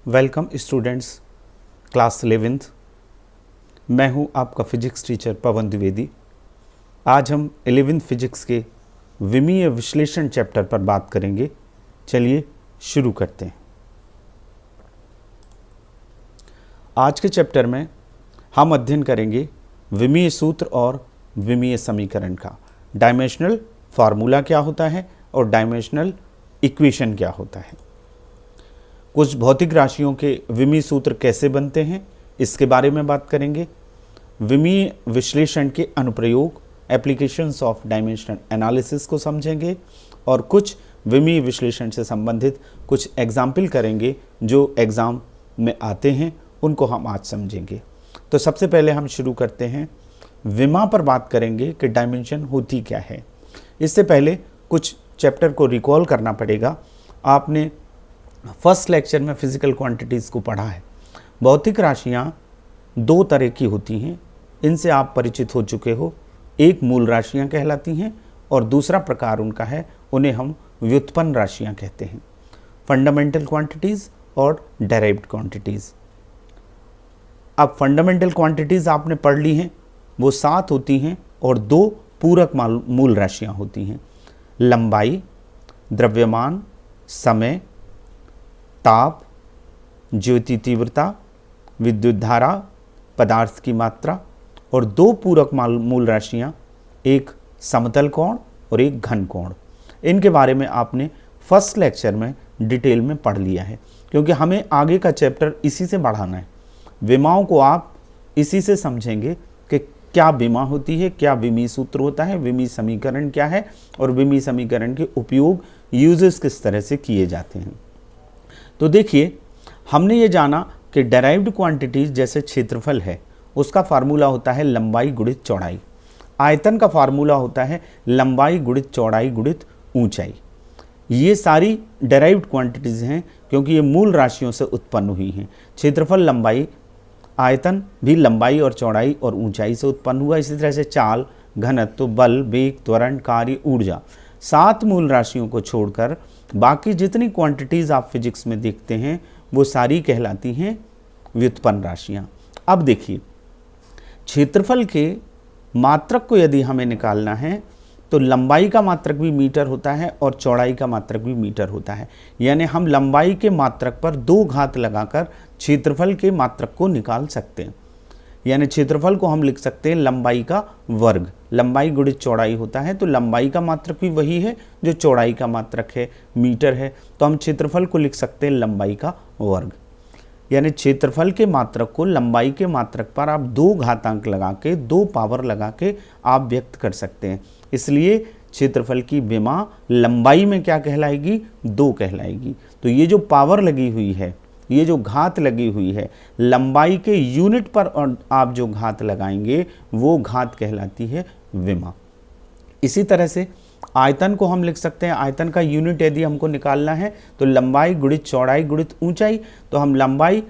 Welcome students, class 11th। मैं हूं आपका फिजिक्स टीचर पवन द्विवेदी। आज हम 11th फिजिक्स के विमीय विश्लेषण चैप्टर पर बात करेंगे। चलिए शुरू करते हैं। आज के चैप्टर में हम अध्ययन करेंगे विमीय सूत्र और विमीय समीकरण का। डायमेंशनल फार्मूला क्या होता है और डायमेंशनल इक्वेशन क्या होता है। कुछ भौतिक राशियों के विमीय सूत्र कैसे बनते हैं इसके बारे में बात करेंगे। विमीय विश्लेषण के अनुप्रयोग एप्लीकेशंस ऑफ डायमेंशनल एनालिसिस को समझेंगे और कुछ विमीय विश्लेषण से संबंधित कुछ एग्जाम्पल करेंगे जो एग्ज़ाम में आते हैं, उनको हम आज समझेंगे। तो सबसे पहले हम शुरू करते हैं, विमा पर बात करेंगे कि डायमेंशन होती क्या है। इससे पहले कुछ चैप्टर को रिकॉल करना पड़ेगा। आपने फर्स्ट लेक्चर में फिजिकल क्वांटिटीज़ को पढ़ा है। भौतिक राशियाँ दो तरह की होती हैं, इनसे आप परिचित हो चुके हो। एक मूल राशियाँ कहलाती हैं और दूसरा प्रकार उनका है, उन्हें हम व्युत्पन्न राशियाँ कहते हैं। फंडामेंटल क्वांटिटीज़ और डेराइव्ड क्वांटिटीज़। अब फंडामेंटल क्वांटिटीज़ आपने पढ़ ली हैं, वो 7 होती हैं और 2 पूरक मूल राशियाँ होती हैं। लंबाई, द्रव्यमान, समय, ताप, ज्योति तीव्रता, विद्युत धारा, पदार्थ की मात्रा और 2 पूरक मूल राशियाँ, एक समतल कोण और एक घन कोण। इनके बारे में आपने फर्स्ट लेक्चर में डिटेल में पढ़ लिया है, क्योंकि हमें आगे का चैप्टर इसी से बढ़ाना है। विमाओं को आप इसी से समझेंगे कि क्या विमा होती है, क्या विमीय सूत्र होता है, विमीय समीकरण क्या है और विमीय समीकरण के उपयोग यूजेस किस तरह से किए जाते हैं। तो देखिए, हमने ये जाना कि डेराइव्ड क्वांटिटीज़ जैसे क्षेत्रफल है, उसका फार्मूला होता है लंबाई गुणित चौड़ाई। आयतन का फार्मूला होता है लंबाई गुणित चौड़ाई गुणित ऊंचाई। ये सारी डेराइव्ड क्वांटिटीज़ हैं क्योंकि ये मूल राशियों से उत्पन्न हुई हैं। क्षेत्रफल लंबाई, आयतन भी लंबाई और चौड़ाई और ऊंचाई से उत्पन्न हुआ। इसी तरह से चाल, घनत्व, बल, वेग, त्वरण, कार्य, ऊर्जा, 7 मूल राशियों को छोड़कर बाकी जितनी क्वांटिटीज़ आप फिजिक्स में देखते हैं वो सारी कहलाती हैं व्युत्पन्न राशियाँ। अब देखिए, क्षेत्रफल के मात्रक को यदि हमें निकालना है तो लंबाई का मात्रक भी मीटर होता है और चौड़ाई का मात्रक भी मीटर होता है। यानी हम लंबाई के मात्रक पर 2 घात लगाकर क्षेत्रफल के मात्रक को निकाल सकते हैं। यानी क्षेत्रफल को हम लिख सकते हैं लंबाई का वर्ग। लंबाई गुणित चौड़ाई होता है, तो लंबाई का मात्रक भी वही है जो चौड़ाई का मात्रक है, मीटर है। तो हम क्षेत्रफल को लिख सकते हैं लंबाई का वर्ग। यानी क्षेत्रफल के मात्रक को लंबाई के मात्रक पर आप 2 घातांक लगा के, 2 पावर लगा के आप व्यक्त कर सकते हैं। इसलिए क्षेत्रफल की विमा लंबाई में क्या कहलाएगी? 2 कहलाएगी। तो ये जो पावर लगी हुई है, ये जो घात लगी हुई है, लंबाई के यूनिट पर और आप जो घात लगाएंगे वो घात कहलाती है विमा। इसी तरह से आयतन को हम लिख सकते हैं, आयतन का यूनिट यदि हमको निकालना है तो लंबाई गुणित चौड़ाई गुणित ऊंचाई। तो हम लंबाई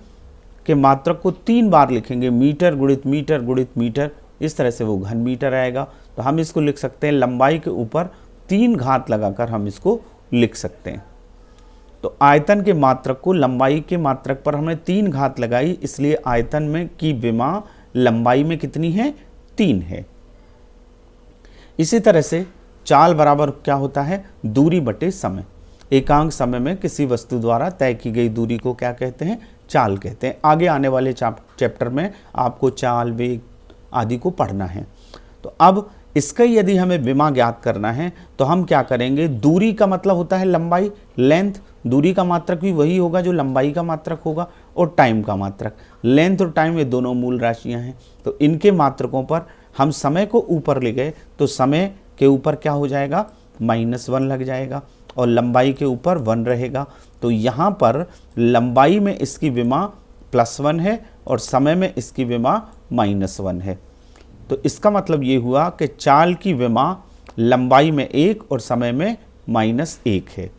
के मात्रक को 3 बार लिखेंगे, मीटर गुणित मीटर गुणित मीटर। इस तरह से वो घन मीटर आएगा। तो हम इसको लिख सकते हैं लंबाई के ऊपर 3 घात लगाकर हम इसको लिख सकते हैं। तो आयतन के मात्रक को लंबाई के मात्रक पर हमने 3 घात लगाई, इसलिए आयतन में की विमा लंबाई में कितनी है? 3 है। इसी तरह से चाल बराबर क्या होता है? दूरी बटे समय। एकांक समय में किसी वस्तु द्वारा तय की गई दूरी को क्या कहते हैं? चाल कहते हैं। आगे आने वाले चैप्टर में आपको चाल, वेग आदि को पढ़ना है। तो अब इसका यदि हमें विमा ज्ञात करना है तो हम क्या करेंगे? दूरी का मतलब होता है लंबाई, लेंथ। दूरी का मात्रक भी वही होगा जो लंबाई का मात्रक होगा। और टाइम का मात्रक, लेंथ और टाइम ये दोनों मूल राशियां हैं। तो इनके मात्रकों पर हम समय को ऊपर ले गए तो समय के ऊपर क्या हो जाएगा? -1 लग जाएगा और लंबाई के ऊपर 1 रहेगा। तो यहाँ पर लंबाई में इसकी विमा +1 है और समय में इसकी विमा -1 है। तो इसका मतलब ये हुआ कि चाल की विमा लंबाई में 1 और समय में -1 है।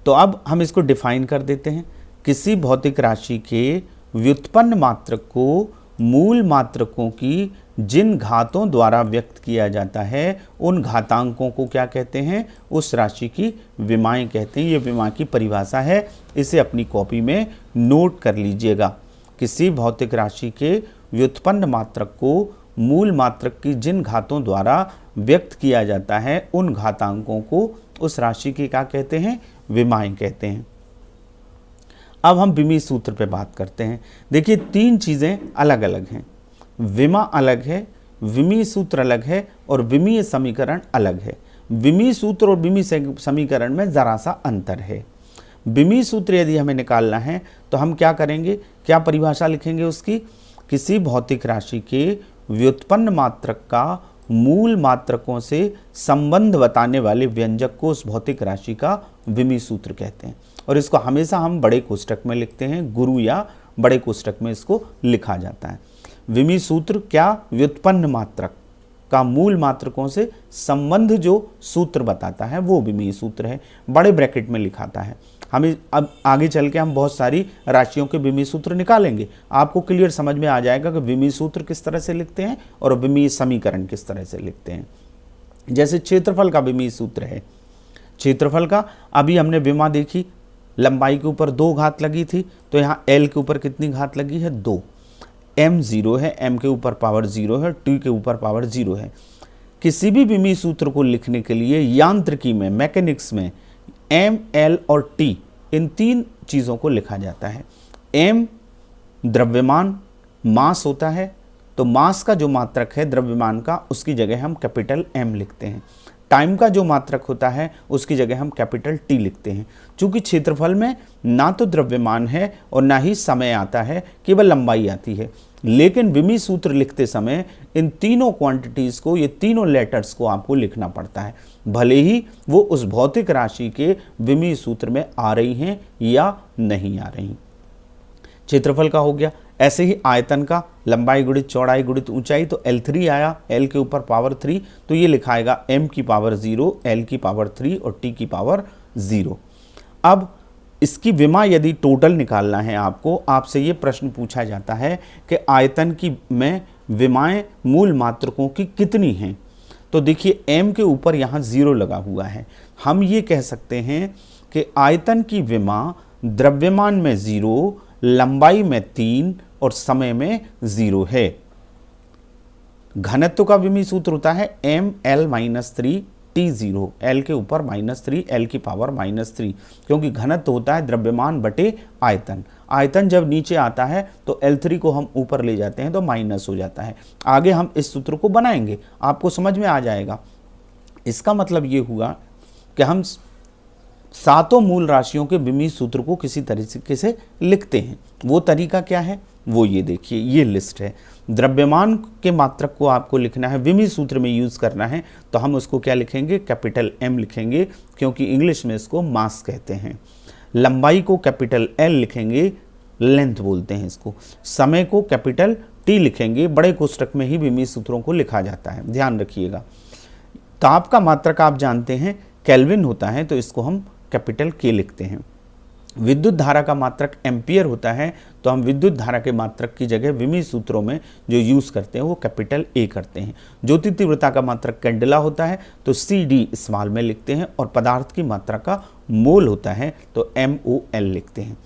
तो अब हम इसको डिफाइन कर देते हैं। किसी भौतिक राशि के व्युत्पन्न मात्रक को मूल मात्रकों की जिन घातों द्वारा व्यक्त किया जाता है उन घातांकों को क्या कहते हैं, उस राशि की विमाएं कहते हैं। ये विमा की परिभाषा है, इसे अपनी कॉपी में नोट कर लीजिएगा। किसी भौतिक राशि के व्युत्पन्न मात्रक को मूल मात्रक की जिन घातों द्वारा व्यक्त किया जाता है उन घातांकों को उस राशि की क्या कहते हैं, विमाएं कहते हैं। अब हम विमीय सूत्र पे बात करते हैं। देखिए 3 चीज़ें अलग अलग हैं, विमा अलग है, विमीय सूत्र अलग है और विमीय समीकरण अलग है। विमीय सूत्र और विमीय समीकरण में ज़रा सा अंतर है। विमीय सूत्र यदि हमें निकालना है तो हम क्या करेंगे, क्या परिभाषा लिखेंगे उसकी, किसी भौतिक राशि के व्युत्पन्न मात्रक का मूल मात्रकों से संबंध बताने वाले व्यंजक को उस भौतिक राशि का विमीय सूत्र कहते हैं। और इसको हमेशा हम बड़े कोष्ठक में लिखते हैं, गुरु या बड़े कोष्ठक में इसको लिखा जाता है। विमीय सूत्र क्या, व्युत्पन्न मात्रक का मूल मात्रकों से संबंध जो सूत्र बताता है वो विमीय सूत्र है, बड़े ब्रैकेट में लिखाता है। हमें अब आगे चल के हम बहुत सारी राशियों के विमीय सूत्र निकालेंगे, आपको क्लियर समझ में आ जाएगा कि विमीय सूत्र किस तरह से लिखते हैं और विमीय समीकरण किस तरह से लिखते हैं। जैसे क्षेत्रफल का विमीय सूत्र है, क्षेत्रफल का अभी हमने विमा देखी, लंबाई के ऊपर 2 घात लगी थी, तो यहाँ L के ऊपर कितनी घात लगी है, 2। M 0 है, M के ऊपर पावर 0 है, T के ऊपर पावर 0 है। किसी भी विमीय सूत्र को लिखने के लिए यांत्रिकी में, मैकेनिक्स में M, L और T इन 3 चीज़ों को लिखा जाता है। M द्रव्यमान, मास होता है, तो मास का जो मात्रक है द्रव्यमान का, उसकी जगह हम कैपिटल M लिखते हैं। टाइम का जो मात्रक होता है उसकी जगह हम कैपिटल T लिखते हैं। चूंकि क्षेत्रफल में ना तो द्रव्यमान है और ना ही समय आता है, केवल लंबाई आती है, लेकिन विमीय सूत्र लिखते समय इन तीनों क्वांटिटीज़ को, ये तीनों लेटर्स को आपको लिखना पड़ता है, भले ही वो उस भौतिक राशि के विमीय सूत्र में आ रही हैं या नहीं आ रही। क्षेत्रफल का हो गया। ऐसे ही आयतन का, लंबाई गुणित चौड़ाई गुणित ऊंचाई, तो L3 आया, L के ऊपर पावर 3, तो ये लिखाएगा M की पावर 0, L की पावर 3 और T की पावर 0। अब इसकी विमा यदि टोटल निकालना है आपको, आपसे ये प्रश्न पूछा जाता है कि आयतन की में विमाएं मूल मात्रकों की कितनी हैं, तो देखिए M के ऊपर यहाँ 0 लगा हुआ है। हम ये कह सकते हैं कि आयतन की विमा द्रव्यमान में 0, लंबाई में 3 और समय में 0 है। घनत्व का विमीय सूत्र होता है ML-3 T0, L के ऊपर -3, L की पावर -3, क्योंकि घनत्व होता है द्रव्यमान बटे आयतन। आयतन जब नीचे आता है तो L3 को हम ऊपर ले जाते हैं तो माइनस हो जाता है। आगे हम इस सूत्र को बनाएंगे, आपको समझ में आ जाएगा। इसका मतलब ये हुआ कि हम सातों मूल राशियों के विमीय सूत्र को किसी तरीके से लिखते हैं। वो तरीका क्या है, वो ये देखिए, ये लिस्ट है। द्रव्यमान के मात्रक को आपको लिखना है, विमीय सूत्र में यूज़ करना है, तो हम उसको क्या लिखेंगे, कैपिटल M लिखेंगे, क्योंकि इंग्लिश में इसको मास कहते हैं। लंबाई को कैपिटल L लिखेंगे, लेंथ बोलते हैं इसको। समय को कैपिटल T लिखेंगे, बड़े कोष्ठक में ही विमीय सूत्रों को लिखा जाता है, ध्यान रखिएगा। ताप का मात्रक आप जानते हैं केल्विन होता है, तो इसको हम कैपिटल K लिखते हैं। विद्युत धारा का मात्रक एम्पियर होता है, तो हम विद्युत धारा के मात्रक की जगह विमीय सूत्रों में जो यूज़ करते हैं वो कैपिटल A करते हैं। ज्योति तीव्रता का मात्रक कैंडेला होता है, तो CD स्मॉल में लिखते हैं, और पदार्थ की मात्रा का मोल होता है तो MOL लिखते हैं।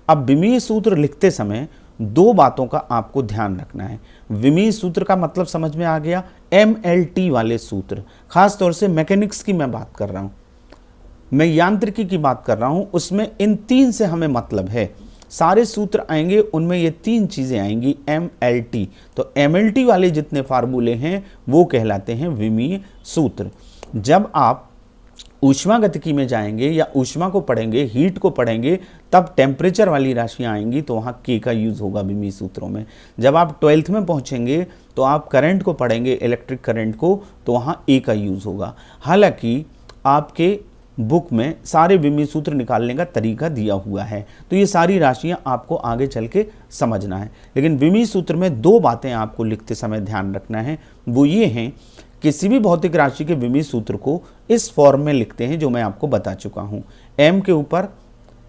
अब विमीय सूत्र लिखते समय 2 बातों का आपको ध्यान रखना है। विमीय सूत्र का मतलब समझ में आ गया, MLT वाले सूत्र, खास तौर से मैकेनिक्स की मैं बात कर रहा हूँ, मैं यांत्रिकी की बात कर रहा हूं, उसमें इन 3 से हमें मतलब है। सारे सूत्र आएंगे उनमें ये 3 चीज़ें आएंगी, MLT। तो MLT वाले जितने फार्मूले हैं वो कहलाते हैं विमीय सूत्र। जब आप ऊष्मागतिकी में जाएंगे या ऊष्मा को पढ़ेंगे, हीट को पढ़ेंगे, तब टेम्परेचर वाली राशियां आएंगी तो वहाँ K का यूज़ होगा विमीय सूत्रों में। जब आप 12th में पहुँचेंगे तो आप करंट को पढ़ेंगे, इलेक्ट्रिक करंट को, तो वहाँ A का यूज़ होगा। हालाँकि आपके बुक में सारे विमीय सूत्र निकालने का तरीका दिया हुआ है, तो ये सारी राशियां आपको आगे चल के समझना है। लेकिन विमीय सूत्र में 2 बातें आपको लिखते समय ध्यान रखना है, वो ये हैं, किसी भी भौतिक राशि के विमीय सूत्र को इस फॉर्म में लिखते हैं जो मैं आपको बता चुका हूँ। M के ऊपर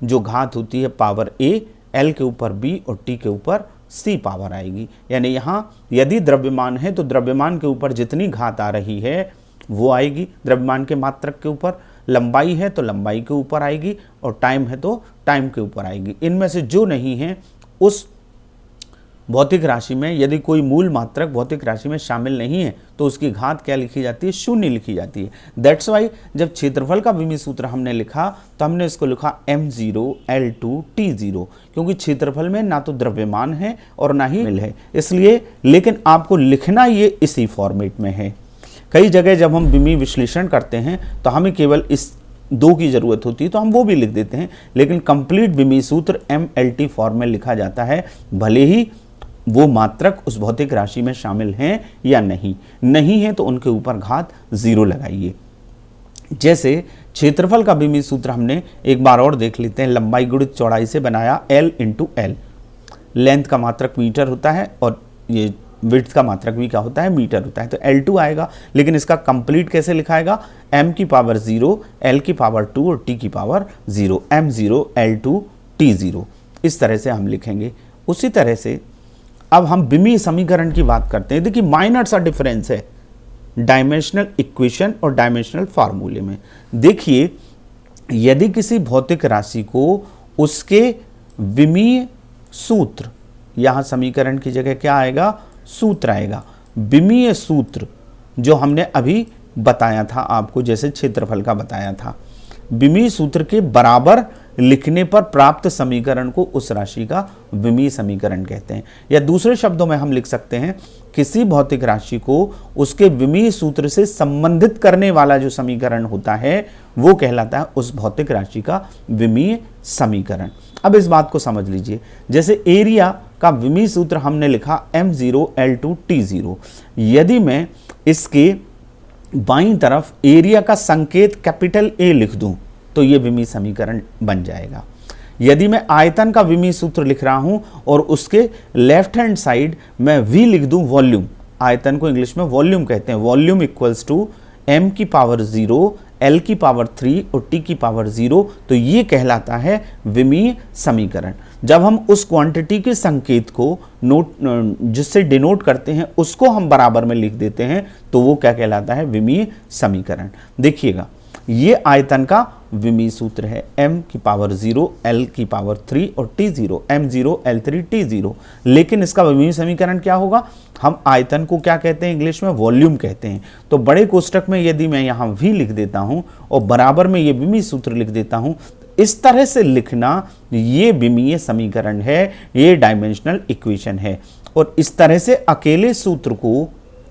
जो घात होती है पावर A, L के ऊपर B और T के ऊपर c पावर आएगी। यानी यहाँ यदि द्रव्यमान है तो द्रव्यमान के ऊपर जितनी घात आ रही है वो आएगी, द्रव्यमान के मात्रक के ऊपर। लंबाई है तो लंबाई के ऊपर आएगी, और टाइम है तो टाइम के ऊपर आएगी। इनमें से जो नहीं है उस भौतिक राशि में, यदि कोई मूल मात्रक भौतिक राशि में शामिल नहीं है तो उसकी घात क्या लिखी जाती है? शून्य लिखी जाती है। दैट्स वाई जब क्षेत्रफल का विमीय सूत्र हमने लिखा तो हमने इसको लिखा m0 L2 T0, क्योंकि क्षेत्रफल में ना तो द्रव्यमान है और ना ही मिल है, इसलिए। लेकिन आपको लिखना ये इसी फॉर्मेट में है। कई जगह जब हम विमीय विश्लेषण करते हैं तो हमें केवल इस दो की जरूरत होती है तो हम वो भी लिख देते हैं, लेकिन कंप्लीट विमीय सूत्र MLT फॉर्म में लिखा जाता है, भले ही वो मात्रक उस भौतिक राशि में शामिल हैं या नहीं है तो उनके ऊपर घात 0 लगाइए। जैसे क्षेत्रफल का विमीय सूत्र हमने एक बार और देख लेते हैं। लंबाई गुणित चौड़ाई से बनाया L × L। लेंथ का मात्रक मीटर होता है और ये विड्थ का मात्रक भी क्या होता है? मीटर होता है। तो L2 आएगा, लेकिन इसका कंप्लीट कैसे लिखाएगा? m की पावर 0, L की पावर 2 और t की पावर 0, m0 L2 T0। इस तरह से हम लिखेंगे। उसी तरह से अब हम विमीय समीकरण की बात करते हैं। देखिए माइनर सा डिफरेंस है डायमेंशनल इक्वेशन और डायमेंशनल फार्मूले में। देखिए यदि किसी भौतिक राशि को उसके विमीय सूत्र, यहां समीकरण की जगह क्या आएगा? सूत्र आएगा। विमीय सूत्र जो हमने अभी बताया था आपको, जैसे क्षेत्रफल का बताया था, विमीय सूत्र के बराबर लिखने पर प्राप्त समीकरण को उस राशि का विमीय समीकरण कहते हैं। या दूसरे शब्दों में हम लिख सकते हैं किसी भौतिक राशि को उसके विमीय सूत्र से संबंधित करने वाला जो समीकरण होता है वो कहलाता है उस भौतिक राशि का विमीय समीकरण। अब इस बात को समझ लीजिए, जैसे एरिया का विमीय सूत्र हमने लिखा m0 L2 T0। यदि मैं इसके बाईं तरफ एरिया का संकेत कैपिटल A लिख दूं तो ये विमीय समीकरण बन जाएगा। यदि मैं आयतन का विमीय सूत्र लिख रहा हूं और उसके लेफ्ट हैंड साइड मैं V लिख दूं वॉल्यूम, आयतन को इंग्लिश में वॉल्यूम कहते हैं, वॉल्यूम इक्वल्स टू m की पावर 0, L की पावर 3 और t की पावर 0, तो ये कहलाता है विमीय समीकरण। जब हम उस क्वांटिटी के संकेत को जिससे डिनोट करते हैं उसको हम बराबर में लिख देते हैं तो वो क्या कहलाता है? विमीय समीकरण। देखिएगा ये आयतन का विमीय सूत्र है, m की पावर 0, L की पावर 3 और T0, m0 L3 T0। लेकिन इसका विमीय समीकरण क्या होगा? हम आयतन को क्या कहते हैं? इंग्लिश में वॉल्यूम कहते हैं। तो बड़े कोष्टक में यदि मैं यहाँ V लिख देता हूँ और बराबर में ये विमीय सूत्र लिख देता हूँ, इस तरह से लिखना ये विमीय समीकरण है, ये डायमेंशनल इक्वेशन है। और इस तरह से अकेले सूत्र को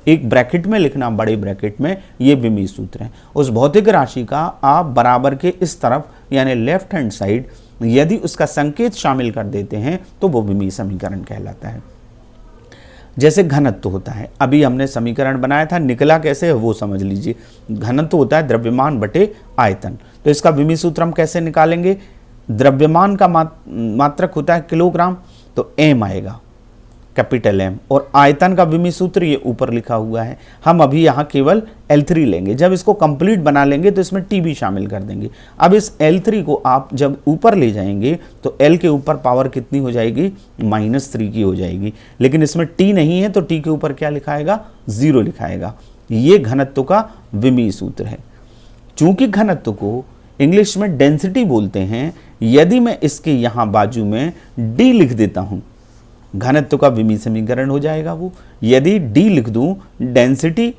एक ब्रैकेट में लिखना, बड़े ब्रैकेट में, ये विमीय सूत्र है। उस भौतिक राशि का आप बराबर के इस तरफ यानी लेफ्ट हैंड साइड यदि उसका संकेत शामिल कर देते हैं तो वो विमीय समीकरण कहलाता है। जैसे घनत्व होता है, अभी हमने समीकरण बनाया था, निकला कैसे है वो समझ लीजिए। घनत्व होता है द्रव्यमान बटे आयतन। तो इसका विमीय सूत्र हम कैसे निकालेंगे? द्रव्यमान का मात्रक होता है किलोग्राम, तो m आएगा कैपिटल M, और आयतन का विमीय सूत्र ये ऊपर लिखा हुआ है। हम अभी यहाँ केवल L3 लेंगे, जब इसको कंप्लीट बना लेंगे तो इसमें T भी शामिल कर देंगे। अब इस L3 को आप जब ऊपर ले जाएंगे तो L के ऊपर पावर कितनी हो जाएगी? -3 की हो जाएगी। लेकिन इसमें T नहीं है तो T के ऊपर क्या लिखाएगा? 0 लिखाएगा। ये घनत्व का विमीय सूत्र है। चूंकि घनत्व को इंग्लिश में डेंसिटी बोलते हैं, यदि मैं इसके यहाँ बाजू में D लिख देता हूँ, घनत्व का विमीय समीकरण हो जाएगा वो। यदि D लिख दूं, density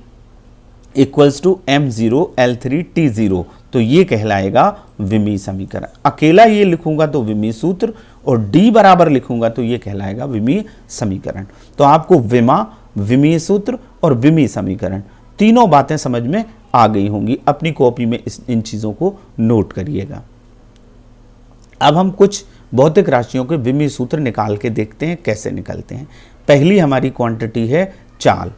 equals to m0 L3 T0, तो ये कहलाएगा विमीय समीकरण। अकेला ये लिखूंगा तो विमीय सूत्र, और D बराबर लिखूंगा तो ये कहलाएगा विमीय समीकरण। तो आपको विमा, विमीय सूत्र और विमीय समीकरण तीनों बातें समझ में आ गई होंगी। अपनी कॉपी में इन चीज़ों को नोट करिएगा। अब हम कुछ भौतिक राशियों के विमीय सूत्र निकाल के देखते हैं कैसे निकलते हैं। पहली हमारी क्वांटिटी है चाल।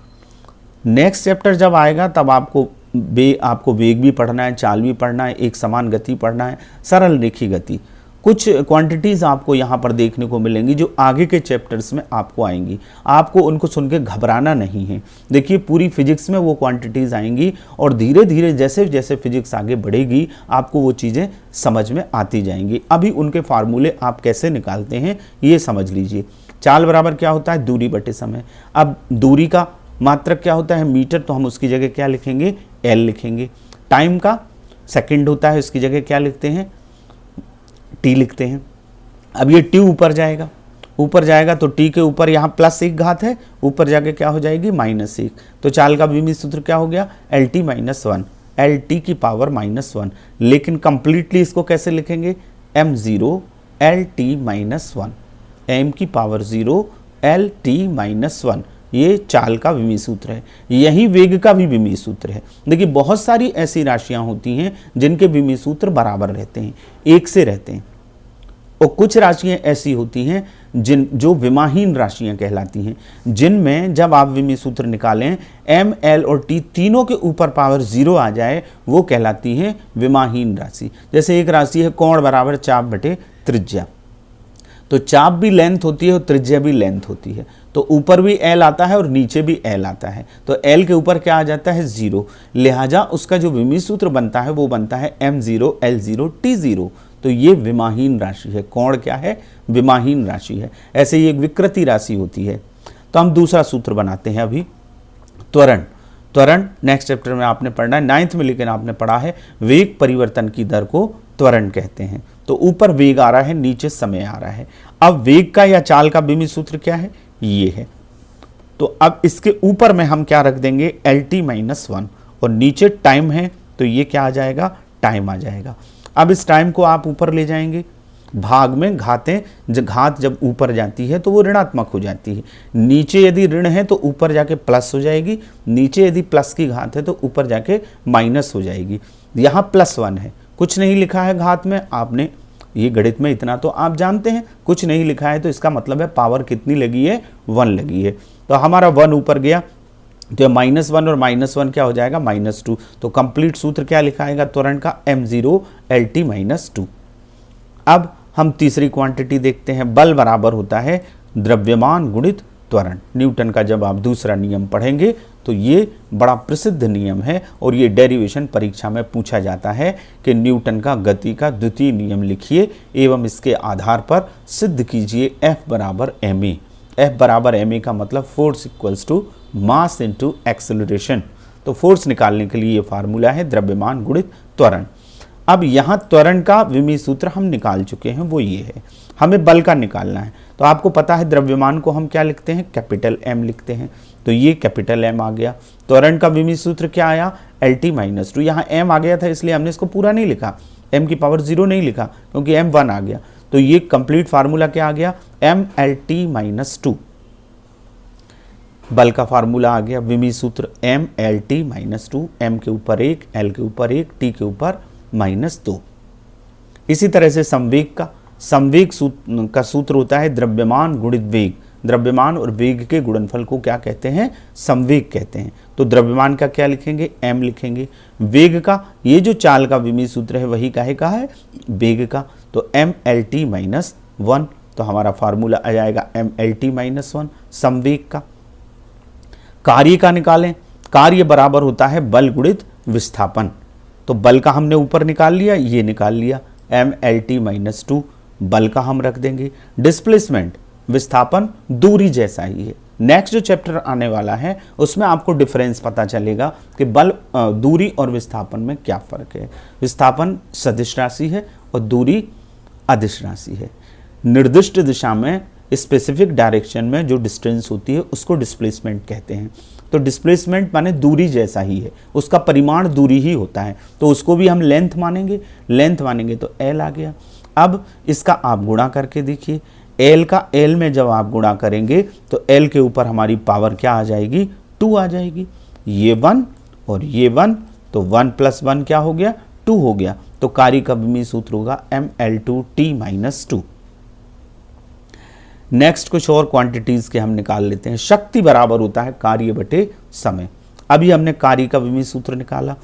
नेक्स्ट चैप्टर जब आएगा तब आपको वेग भी पढ़ना है, चाल भी पढ़ना है, एक समान गति पढ़ना है, सरल रेखीय गति। कुछ क्वांटिटीज़ आपको यहाँ पर देखने को मिलेंगी जो आगे के चैप्टर्स में आपको आएंगी, आपको उनको सुन के घबराना नहीं है। देखिए पूरी फिजिक्स में वो क्वांटिटीज़ आएंगी और धीरे धीरे जैसे जैसे फिजिक्स आगे बढ़ेगी आपको वो चीज़ें समझ में आती जाएंगी। अभी उनके फार्मूले आप कैसे निकालते हैं ये समझ लीजिए। चाल बराबर क्या होता है, दूरी बटे समय। अब दूरी का मात्रक क्या होता है, मीटर, तो हम उसकी जगह क्या लिखेंगे, एल लिखेंगे। टाइम का सेकंड होता है, उसकी जगह क्या लिखते हैं, टी लिखते हैं। अब ये टी ऊपर जाएगा, ऊपर जाएगा तो टी के ऊपर यहाँ प्लस एक घात है, ऊपर जाके क्या हो जाएगी माइनस एक। तो चाल का विमीय सूत्र क्या हो गया, L T minus one, L T की पावर माइनस वन। लेकिन कंप्लीटली इसको कैसे लिखेंगे, M zero L T minus one, M की power zero L T minus one. ये चाल का विमीय सूत्र है। यही वेग का भी विमीय सूत्र है। देखिए बहुत सारी ऐसी राशियां होती हैं जिनके विमीय सूत्र बराबर रहते हैं, एक से रहते हैं, और कुछ राशियां ऐसी होती हैं जो विमाहीन राशियां कहलाती हैं, जिनमें जब आप विमीय सूत्र निकालें एम एल और टी तीनों के ऊपर पावर जीरो आ जाए वो कहलाती है विमाहीन राशि। जैसे एक राशि है कोण बराबर चाप बटे त्रिज्या, तो चाप भी लेंथ होती है और त्रिज्या भी लेंथ होती है, तो ऊपर भी एल आता है और नीचे भी एल आता है, तो एल के ऊपर क्या आ जाता है, जीरो। लिहाजा उसका जो विमीय सूत्र बनता है वो बनता है M zero L zero T zero. तो ये विमाहीन राशि है। कोण क्या है, विमाहीन राशि है। ऐसे ही एक विकृति राशि होती है। तो हम दूसरा सूत्र बनाते हैं अभी, त्वरण। त्वरण नेक्स्ट चैप्टर में आपने पढ़ना है, 9th में, लेकिन आपने पढ़ा है वेग परिवर्तन की दर को त्वरण कहते हैं। तो ऊपर वेग आ रहा है, नीचे समय आ रहा है। अब वेग का या चाल का विमीय सूत्र क्या है, ये है। तो अब इसके ऊपर में हम क्या रख देंगे, एल टी माइनस वन, और नीचे टाइम है तो ये क्या आ जाएगा, टाइम आ जाएगा। अब इस टाइम को आप ऊपर ले जाएंगे, भाग में घातें, घात जब ऊपर जाती है तो वो ऋणात्मक हो जाती है। नीचे यदि ऋण है तो ऊपर जाके प्लस हो जाएगी, नीचे यदि प्लस की घात है तो ऊपर जाके माइनस हो जाएगी। यहाँ प्लस वन है, कुछ नहीं लिखा है घात में, आपने ये गणित में इतना तो आप जानते हैं, कुछ नहीं लिखा है तो इसका मतलब है पावर कितनी लगी है, वन लगी है। तो हमारा वन ऊपर गया तो माइनस वन और माइनस वन क्या हो जाएगा, माइनस टू। तो कंप्लीट सूत्र क्या लिखाएगा त्वरण का, M zero L T minus two. अब हम तीसरी क्वांटिटी देखते हैं, बल बराबर होता है द्रव्यमान गुणित त्वरण। न्यूटन का जब आप दूसरा नियम पढ़ेंगे तो ये बड़ा प्रसिद्ध नियम है और ये डेरिवेशन परीक्षा में पूछा जाता है कि न्यूटन का गति का द्वितीय नियम लिखिए एवं इसके आधार पर सिद्ध कीजिए F बराबर ma। F बराबर ma का मतलब force equals to mass into acceleration. तो फोर्स निकालने के लिए ये फार्मूला है द्रव्यमान गुणित त्वरण। अब यहाँ त्वरण का विमीय सूत्र हम निकाल चुके हैं, वो ये है। हमें बल का निकालना है, तो आपको पता है द्रव्यमान को हम क्या लिखते हैं, कैपिटल M लिखते हैं, तो ये कैपिटल M आ गया। त्वरण का विमीय सूत्र क्या आया, एल टी माइनस टू। यहाँ M आ गया था इसलिए हमने इसको पूरा नहीं लिखा, M की पावर जीरो नहीं लिखा क्योंकि M वन आ गया। तो ये कंप्लीट फार्मूला क्या आ गया, M L T minus two. बल का फार्मूला आ गया, विमीय सूत्र M L T minus two, M के ऊपर एक, एल के ऊपर एक, टी के ऊपर माइनस दो। इसी तरह से संवेग का सूत्र होता है द्रव्यमान गुणित वेग। द्रव्यमान और वेग के गुणनफल को क्या कहते हैं, संवेग कहते हैं। तो द्रव्यमान का क्या लिखेंगे, m लिखेंगे। वेग का, ये जो चाल का विमीय सूत्र है वही काहे का है, वेग का। तो M L T minus one, तो हमारा फार्मूला आ जाएगा M L T minus one संवेग का। कार्य का निकालें, कार्य बराबर होता है बल गुणित विस्थापन। तो बल का हमने ऊपर निकाल लिया, ये निकाल लिया, M L T minus two. बल का हम रख देंगे। डिस्प्लेसमेंट, विस्थापन दूरी जैसा ही है। नेक्स्ट जो चैप्टर आने वाला है उसमें आपको डिफरेंस पता चलेगा कि बल, दूरी और विस्थापन में क्या फ़र्क है। विस्थापन सदिश राशि है और दूरी अदिश राशि है। निर्दिष्ट दिशा में, स्पेसिफिक डायरेक्शन में जो डिस्टेंस होती है उसको डिस्प्लेसमेंट कहते हैं। तो डिस्प्लेसमेंट माने दूरी जैसा ही है, उसका परिमाण दूरी ही होता है, तो उसको भी हम लेंथ मानेंगे। लेंथ मानेंगे तो एल आ गया। अब इसका आप गुणा करके देखिए, एल का एल में जब आप गुणा करेंगे तो एल के ऊपर हमारी पावर क्या आ जाएगी, 2 आ जाएगी। ये 1 और ये 1, तो 1 + 1 क्या हो गया, 2 हो गया। तो कार्य का विमीय सूत्र होगा M L two T minus 2। Next कुछ और क्वांटिटीज के हम निकाल लेते हैं। शक्ति बराबर होता है कार्य बटे समय। अभी हमने कार्य का विमीय सूत्र निकाला,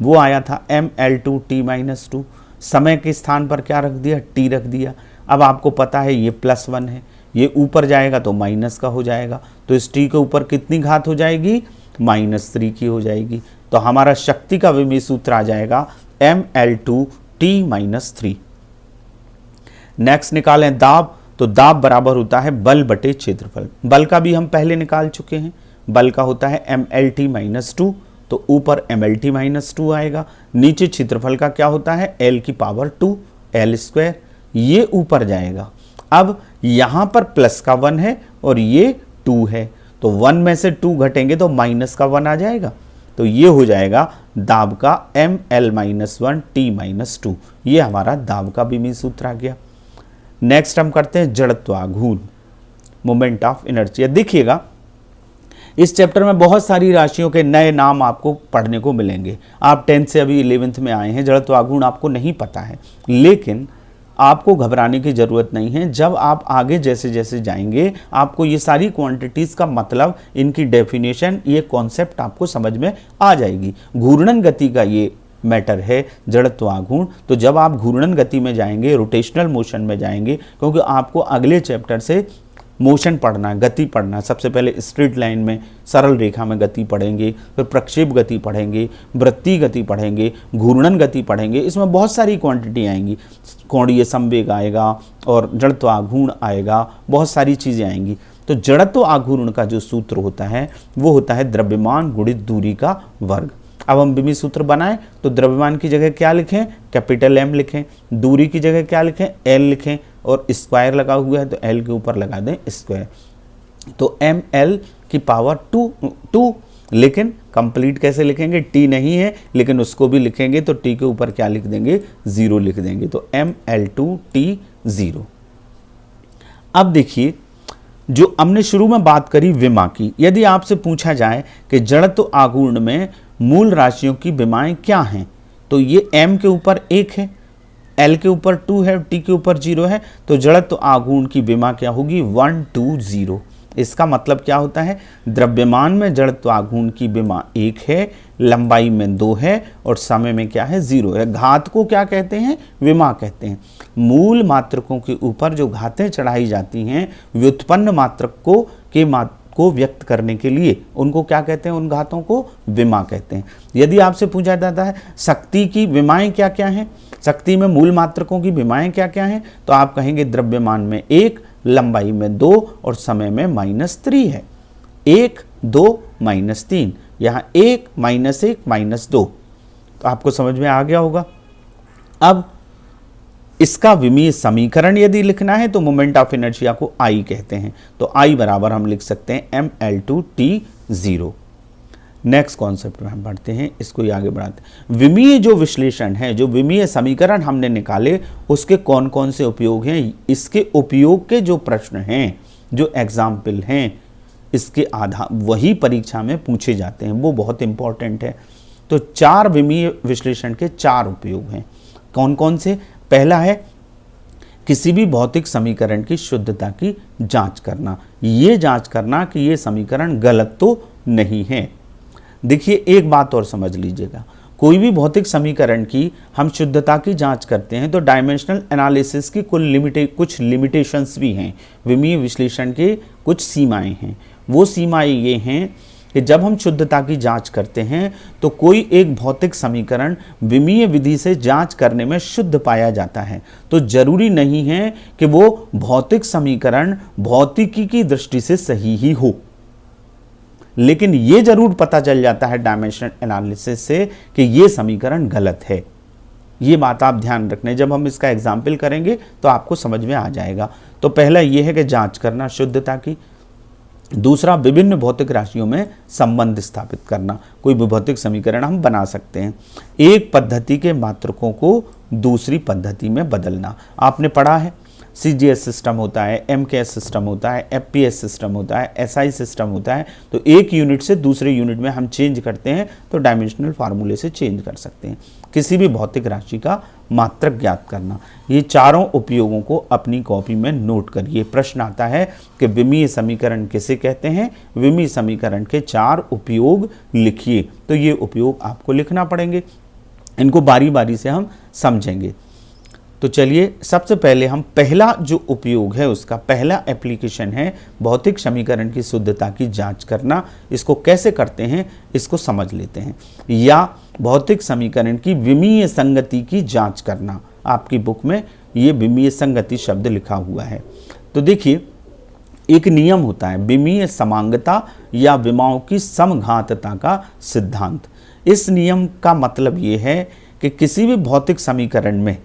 वो आया था M L two T minus 2। समय के स्थान पर क्या रख दिया, t रख दिया। अब आपको पता है ये +1 है, ये ऊपर जाएगा तो माइनस का हो जाएगा, तो इस t के ऊपर कितनी घात हो जाएगी, -3 की हो जाएगी। तो हमारा शक्ति का विमीय सूत्र आ जाएगा mL2T-3। नेक्स्ट निकालें दाब, तो दाब बराबर होता है बल बटे क्षेत्रफल। बल का भी हम पहले निकाल चुके हैं, बल का होता है mLT-2, तो ऊपर mLT-2 आएगा, नीचे क्षेत्रफल का क्या होता है L⁻², L², ये ऊपर जाएगा। अब यहाँ पर प्लस का 1 है और ये 2 है, तो 1 में से 2 घटेंगे तो -1 आ जाएगा, तो ये हो जाएगा दाब का mL-1T-2। ये हमारा दाब का विमीय सूत्र आ गया। नेक्स्ट हम करते हैं जड़त्वाघूर्ण, मोमेंट ऑफ इनर्शिया। देखिएगा इस चैप्टर में बहुत सारी राशियों के नए नाम आपको पढ़ने को मिलेंगे। आप 10th से अभी 11th में आए हैं, जड़त्वाघूर्ण आपको नहीं पता है, लेकिन आपको घबराने की ज़रूरत नहीं है। जब आप आगे जैसे जैसे जाएंगे आपको ये सारी क्वांटिटीज़ का मतलब, इनकी डेफिनेशन, ये कॉन्सेप्ट आपको समझ में आ जाएगी। घूर्णन गति का ये मैटर है जड़त्वाघूर्ण। तो जब आप घूर्णन गति में जाएंगे, रोटेशनल मोशन में जाएंगे, क्योंकि आपको अगले चैप्टर से मोशन पढ़ना है, गति पढ़ना है। सबसे पहले स्ट्रेट लाइन में, सरल रेखा में गति पढ़ेंगे, फिर प्रक्षेप गति पढ़ेंगे, वृत्तीय गति पढ़ेंगे, घूर्णन गति पढ़ेंगे। इसमें बहुत सारी क्वांटिटी आएंगी, कोणीय संवेग आएगा और जड़त्वाघूर्ण आएगा, बहुत सारी चीज़ें आएंगी। तो जड़त्वाघूर्ण का जो सूत्र होता है वो होता है द्रव्यमान गुणित दूरी का वर्ग। अब हम विमीय सूत्र बनाएं तो द्रव्यमान की जगह क्या लिखें, कैपिटल M लिखें, दूरी की जगह क्या लिखें, L लिखें, और स्क्वायर लगा हुआ है तो L के ऊपर लगा दें स्क्वायर, तो mL⁻², लेकिन कंप्लीट कैसे लिखेंगे, t नहीं है लेकिन उसको भी लिखेंगे तो t के ऊपर क्या लिख देंगे, 0 लिख देंगे, तो mL2T0। अब देखिए जो हमने शुरू में बात करी विमा की, यदि आपसे पूछा जाए कि जड़त्वाघूर्ण में मूल राशियों की विमाएं क्या हैं, तो ये m के ऊपर 1 है, L के ऊपर 2 है, T के ऊपर 0 है, तो जड़त्वाघूर्ण की विमा क्या होगी, 1 2 0। इसका मतलब क्या होता है, द्रव्यमान में जड़त्वाघूर्ण की विमा 1 है, लंबाई में 2 है और समय में क्या है, 0 है। घात को क्या कहते हैं, विमा कहते हैं। मूल मात्रकों के ऊपर जो घातें चढ़ाई जाती हैं व्युत्पन्न मात्रक को व्यक्त करने के लिए, उनको क्या कहते हैं, उन घातों को विमा कहते हैं। यदि आपसे पूछा जाता है शक्ति की विमाएं क्या क्या हैं, शक्ति में मूल मात्रकों की विमाएं क्या क्या हैं, तो आप कहेंगे द्रव्यमान में 1, लंबाई में 2 और समय में -3 है। 1 2 -3, यहाँ 1 -1 -2, तो आपको समझ में आ गया होगा। अब इसका विमीय समीकरण यदि लिखना है तो मोमेंट ऑफ इनर्शिया को I कहते हैं, तो I बराबर हम लिख सकते हैं mL2T0। नेक्स्ट कॉन्सेप्ट में हम पढ़ते हैं, इसको ही आगे बढ़ाते हैं। विमीय जो विश्लेषण है, जो विमीय समीकरण हमने निकाले, उसके कौन कौन से उपयोग हैं, इसके उपयोग के जो प्रश्न हैं, जो एग्जाम्पल हैं, इसके आधार वही परीक्षा में पूछे जाते हैं, वो बहुत इंपॉर्टेंट है। तो 4 विमीय विश्लेषण के 4 उपयोग हैं। कौन कौन से, पहला है किसी भी भौतिक समीकरण की शुद्धता की जांच करना, ये जांच करना कि ये समीकरण गलत तो नहीं है। देखिए एक बात और समझ लीजिएगा, कोई भी भौतिक समीकरण की हम शुद्धता की जांच करते हैं तो डायमेंशनल एनालिसिस की कुछ लिमिटेशंस भी हैं, विमीय विश्लेषण के कुछ सीमाएं हैं। वो सीमाएं ये हैं कि जब हम शुद्धता की जांच करते हैं तो कोई एक भौतिक समीकरण विमीय विधि से जांच करने में शुद्ध पाया जाता है, तो जरूरी नहीं है कि वो भौतिक समीकरण भौतिकी की दृष्टि से सही ही हो, लेकिन ये जरूर पता चल जाता है डायमेंशनल एनालिसिस से कि ये समीकरण गलत है। ये बात आप ध्यान रखना, जब हम इसका एग्जाम्पल करेंगे तो आपको समझ में आ जाएगा। तो पहला ये है कि जांच करना शुद्धता की। दूसरा, विभिन्न भौतिक राशियों में संबंध स्थापित करना। कोई भी भौतिक समीकरण हम बना सकते हैं। एक पद्धति के मात्रकों को दूसरी पद्धति में बदलना, आपने पढ़ा है CGS सिस्टम होता है, MKS सिस्टम होता है, FPS सिस्टम होता है, SI सिस्टम होता है। तो एक यूनिट से दूसरे यूनिट में हम चेंज करते हैं तो डायमेंशनल फार्मूले से चेंज कर सकते हैं। किसी भी भौतिक राशि का मात्रक ज्ञात करना, ये चारों उपयोगों को अपनी कॉपी में नोट करिए। प्रश्न आता है कि विमीय समीकरण किसे कहते हैं, विमीय समीकरण के 4 उपयोग लिखिए, तो ये उपयोग आपको लिखना पड़ेंगे। इनको बारी बारी से हम समझेंगे। तो चलिए सबसे पहले हम पहला जो उपयोग है उसका पहला एप्लीकेशन है भौतिक समीकरण की शुद्धता की जांच करना। इसको कैसे करते हैं इसको समझ लेते हैं। या भौतिक समीकरण की विमीय संगति की जांच करना, आपकी बुक में ये विमीय संगति शब्द लिखा हुआ है। तो देखिए एक नियम होता है विमीय समांगता या विमाओं की समघातता का सिद्धांत। इस नियम का मतलब ये है कि किसी भी भौतिक समीकरण में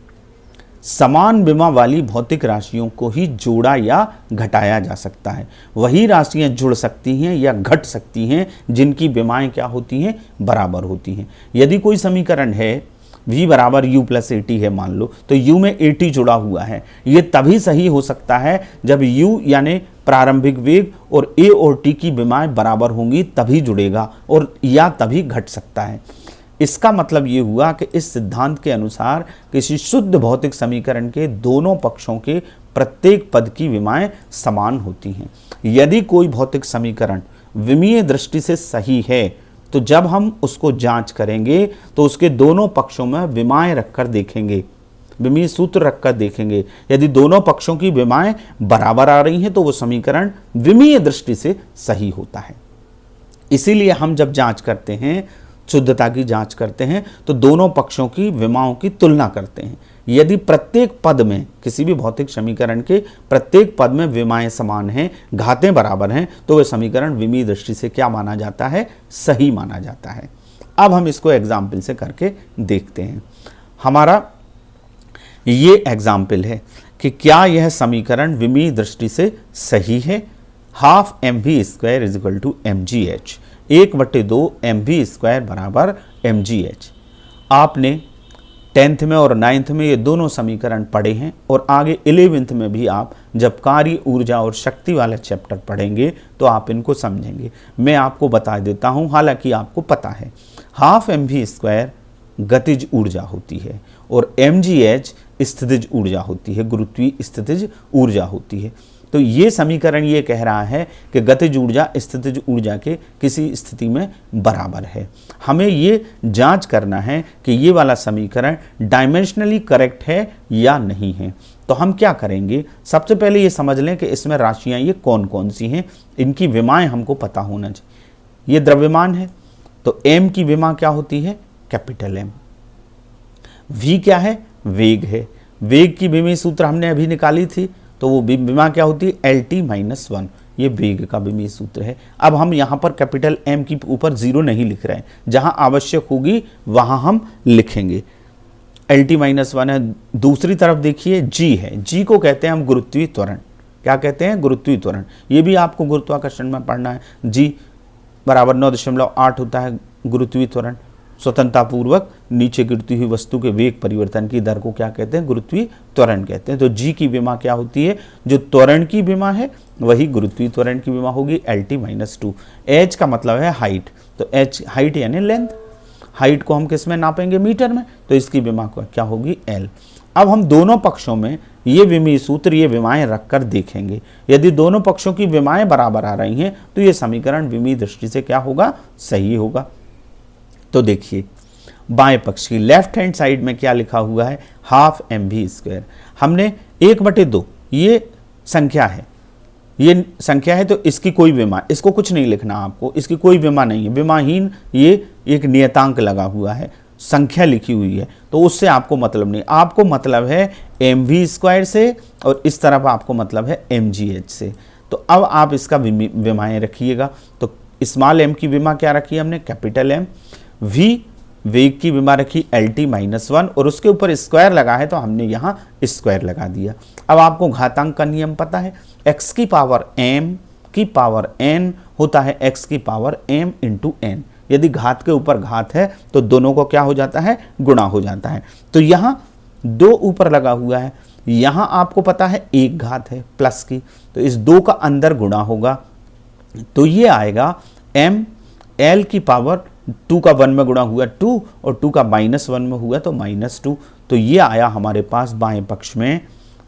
समान विमा वाली भौतिक राशियों को ही जोड़ा या घटाया जा सकता है। वही राशियां जुड़ सकती हैं या घट सकती हैं जिनकी विमाएं क्या होती हैं, बराबर होती हैं। यदि कोई समीकरण है v बराबर u प्लस ए टी है मान लो, तो u में ए टी जुड़ा हुआ है। ये तभी सही हो सकता है जब u यानी प्रारंभिक वेग और a और t की विमाएं बराबर होंगी, तभी जुड़ेगा, और या तभी घट सकता है। इसका मतलब ये हुआ कि इस सिद्धांत के अनुसार किसी शुद्ध भौतिक समीकरण के दोनों पक्षों के प्रत्येक पद की विमाएं समान होती हैं। यदि कोई भौतिक समीकरण विमीय दृष्टि से सही है तो जब हम उसको जांच करेंगे तो उसके दोनों पक्षों में विमाएं रखकर देखेंगे, विमीय सूत्र रखकर देखेंगे। यदि दोनों पक्षों की विमाएं बराबर आ रही हैं तो वो समीकरण विमीय दृष्टि से सही होता है। इसीलिए हम जब जांच करते हैं, शुद्धता की जांच करते हैं, तो दोनों पक्षों की विमाओं की तुलना करते हैं। यदि प्रत्येक पद में, किसी भी भौतिक समीकरण के प्रत्येक पद में विमाएं समान हैं, घातें बराबर हैं, तो वह समीकरण विमीय दृष्टि से क्या माना जाता है, सही माना जाता है। अब हम इसको एग्जाम्पल से करके देखते हैं। हमारा ये एग्जाम्पल है कि क्या यह समीकरण विमीय दृष्टि से सही है। Half M V square is equal to M G H, 1/2 M V square बराबर एम जी एच। आपने 10th में और 9th में ये दोनों समीकरण पढ़े हैं, और आगे 11th में भी आप जब कार्य, ऊर्जा और शक्ति वाला चैप्टर पढ़ेंगे तो आप इनको समझेंगे। मैं आपको बता देता हूँ, हालांकि आपको पता है। हाफ एम वी स्क्वायर गतिज ऊर्जा होती है और एम जी एच स्थितिज ऊर्जा होती है, गुरुत्वीय स्थितिज ऊर्जा होती है। तो ये समीकरण ये कह रहा है कि गतिज ऊर्जा स्थितिज ऊर्जा के किसी स्थिति में बराबर है। हमें ये जांच करना है कि ये वाला समीकरण डायमेंशनली करेक्ट है या नहीं है। तो हम क्या करेंगे, सबसे पहले ये समझ लें कि इसमें राशियां ये कौन कौन सी हैं, इनकी विमाएं हमको पता होना चाहिए। ये द्रव्यमान है तो m की विमा क्या होती है, कैपिटल M। v क्या है, वेग है। वेग की विमीय सूत्र हमने अभी निकाली थी, तो वो विमा क्या होती है, LT-1। ये वेग का विमीय सूत्र है। अब हम यहाँ पर कैपिटल M की ऊपर 0 नहीं लिख रहे हैं, जहाँ आवश्यक होगी वहाँ हम लिखेंगे। LT-1 है। दूसरी तरफ देखिए G है, G को कहते हैं हम गुरुत्वीय त्वरण। क्या कहते हैं, गुरुत्वीय त्वरण। ये भी आपको गुरुत्वाकर्षण में पढ़ना है। G बराबर 9.8 होता है गुरुत्वीय त्वरण। स्वतंत्रतापूर्वक नीचे गिरती हुई वस्तु के वेग परिवर्तन की दर को क्या कहते हैं, गुरुत्वीय त्वरण कहते हैं। तो जी की विमा क्या होती है, जो त्वरण की विमा है वही गुरुत्वीय त्वरण की विमा होगी, LT-2। h का मतलब है हाइट, तो h हाइट यानी लेंथ। हाइट को हम किस में नापेंगे, मीटर में, तो इसकी विमा क्या होगी, L। अब हम दोनों पक्षों में ये विमीय सूत्र, ये विमाएं रखकर देखेंगे। यदि दोनों पक्षों की विमाएं बराबर आ रही हैं तो ये समीकरण विमीय दृष्टि से क्या होगा, सही होगा। तो देखिए बाएं पक्ष की लेफ्ट हैंड साइड में क्या लिखा हुआ है, हाफ एम वी स्क्वायर। हमने 1/2 ये संख्या है, ये संख्या है, तो इसकी कोई विमा, इसको कुछ नहीं लिखना आपको, इसकी कोई विमा नहीं है, विमाहीन ये एक नियतांक लगा हुआ है, संख्या लिखी हुई है, तो उससे आपको मतलब नहीं। आपको मतलब है एम वी स्क्वायर से, और इस तरफ आपको मतलब है एम जी एच से। तो अब आप इसका विमाएं रखिएगा। तो स्मॉल एम की विमा क्या रखी है हमने, कैपिटल एम। v वेग की विमा रखी LT-1, और उसके ऊपर स्क्वायर लगा है तो हमने यहाँ स्क्वायर लगा दिया। अब आपको घातांक का नियम पता है, x की पावर m की पावर n होता है x की पावर m इंटू n। यदि घात के ऊपर घात है तो दोनों को क्या हो जाता है, गुणा हो जाता है। तो यहाँ 2 ऊपर लगा हुआ है, यहाँ आपको पता है 1 घात है प्लस की, तो इस 2 का अंदर गुणा होगा, तो ये आएगा m l की पावर 2 का 1 में गुणा हुआ 2, और 2 का -1 में हुआ तो -2। तो ये आया हमारे पास बाएं पक्ष में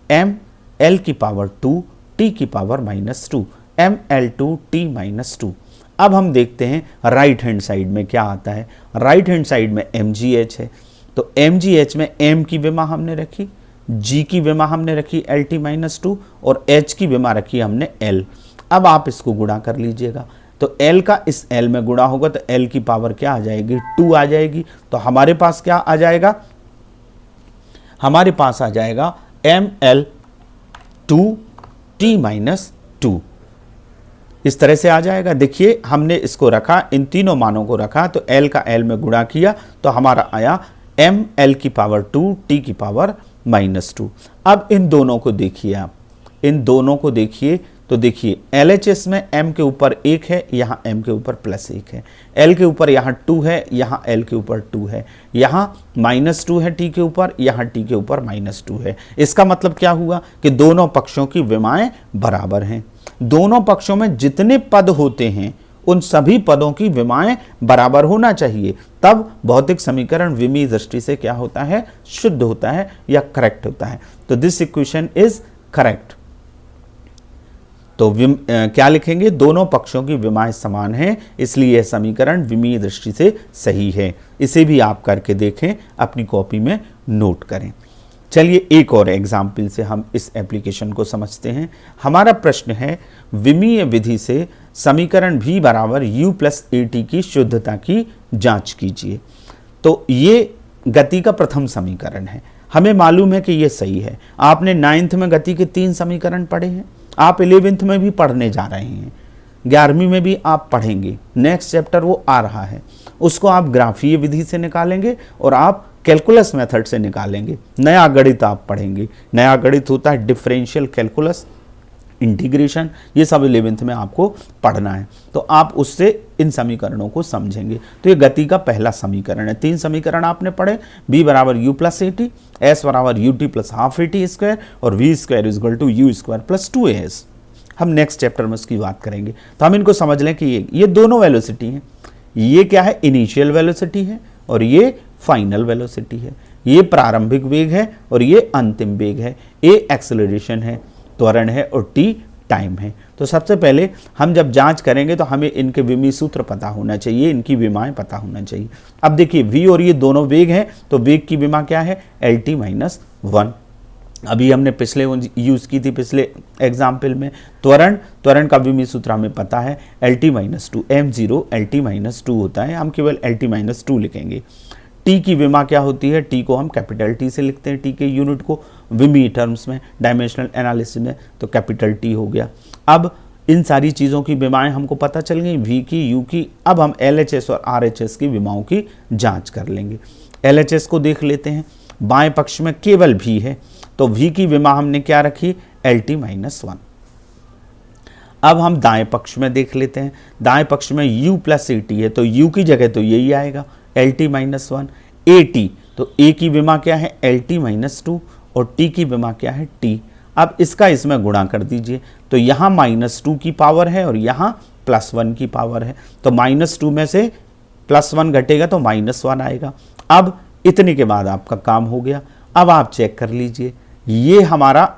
m l की पावर 2 t की पावर -2, ml2t-2। अब हम देखते हैं राइट हैंड साइड में क्या आता है। राइट हैंड साइड में mgh है, तो mgh में m की विमा हमने रखी, G की विमा हमने रखी LT-2 और H की विमा रखी हमने L। अब आप इसको गुणा कर लीजिएगा, तो L का इस L में गुणा होगा तो L की पावर क्या आ जाएगी, 2 आ जाएगी। तो हमारे पास क्या आ जाएगा, हमारे पास आ जाएगा ML2T-2, इस तरह से आ जाएगा। देखिए हमने इसको रखा, इन तीनों मानों को रखा, तो L का L में गुणा किया तो हमारा आया ML की पावर 2 T की पावर -2। अब इन दोनों को देखिए, आप इन दोनों को देखिए तो देखिए LHS में M के ऊपर 1 है, यहाँ M के ऊपर +1 है, L के ऊपर यहाँ 2 है, यहाँ L के ऊपर 2 है, यहाँ -2 है T के ऊपर, यहाँ T के ऊपर -2 है। इसका मतलब क्या हुआ कि दोनों पक्षों की विमाएं बराबर हैं। दोनों पक्षों में जितने पद होते हैं उन सभी पदों की विमाएं बराबर होना चाहिए, तब भौतिक समीकरण विमीय दृष्टि से क्या होता है, शुद्ध होता है या करेक्ट होता है। तो दिस इक्वेशन इज करेक्ट। तो क्या लिखेंगे, दोनों पक्षों की विमाएं समान हैं, इसलिए यह समीकरण विमीय दृष्टि से सही है। इसे भी आप करके देखें, अपनी कॉपी में नोट करें। चलिए एक और एग्जाम्पल से हम इस एप्लीकेशन को समझते हैं। हमारा प्रश्न है, विमीय विधि से समीकरण V बराबर U प्लस AT की शुद्धता की जांच कीजिए। तो ये गति का प्रथम समीकरण है, हमें मालूम है कि ये सही है। आपने 9th में गति के 3 समीकरण पढ़े हैं, आप 11th में भी पढ़ने जा रहे हैं, 11वीं में भी आप पढ़ेंगे। नेक्स्ट चैप्टर वो आ रहा है, उसको आप ग्राफीय विधि से निकालेंगे और आप कैलकुलस मेथड से निकालेंगे। नया गणित आप पढ़ेंगे, नया गणित होता है डिफरेंशियल कैलकुलस, इंटीग्रेशन, ये सब 11th में आपको पढ़ना है, तो आप उससे इन समीकरणों को समझेंगे। तो ये गति का पहला समीकरण है। 3 समीकरण आपने पढ़े, B बराबर U प्लस AT, S बराबर UT plus half AT square और V square is equal to U square plus 2AS। हम नेक्स्ट चैप्टर में उसकी बात करेंगे। तो हम इनको समझ लें कि ये दोनों वेलोसिटी हैं। ये क्या है, इनिशियल वेलोसिटी है और ये फाइनल वेलोसिटी है। ये प्रारंभिक वेग है और ये अंतिम वेग है। A एक्सेलरेशन है, त्वरण है, और T टाइम है। तो सबसे पहले हम जब जांच करेंगे तो हमें इनके विमीय सूत्र पता होना चाहिए, इनकी विमाएं पता होना चाहिए। अब देखिए V और ये दोनों वेग हैं, तो वेग की विमा क्या है, LT-1। अभी हमने पिछले यूज की थी, पिछले एग्जाम्पल में। त्वरण का विमीय सूत्र हमें पता है LT-2, m0 LT-2 होता है, हम केवल LT-2 लिखेंगे। टी की विमा क्या होती है, टी को हम कैपिटल टी से लिखते हैं, टी के यूनिट को विमीय टर्म्स में, डायमेंशनल एनालिसिस में, तो कैपिटल टी हो गया। अब इन सारी चीज़ों की विमाएं हमको पता चल गई, वी की, यू की। अब हम LHS और RHS की विमाओं की जांच कर लेंगे। LHS को देख लेते हैं, बाएं पक्ष में केवल V है, तो V की विमा हमने क्या रखी, LT-1। अब हम दाएं पक्ष में देख लेते हैं, दाएं पक्ष में U प्लस AT है, तो U की जगह तो यही आएगा LT-1। AT, तो A की विमा क्या है, LT-2 और T की विमा क्या है, T। अब इसका इसमें गुणा कर दीजिए, तो यहाँ -2 की पावर है और यहाँ +1 की पावर है, तो -2 में से +1 घटेगा तो -1 आएगा। अब इतने के बाद आपका काम हो गया। अब आप चेक कर लीजिए, ये हमारा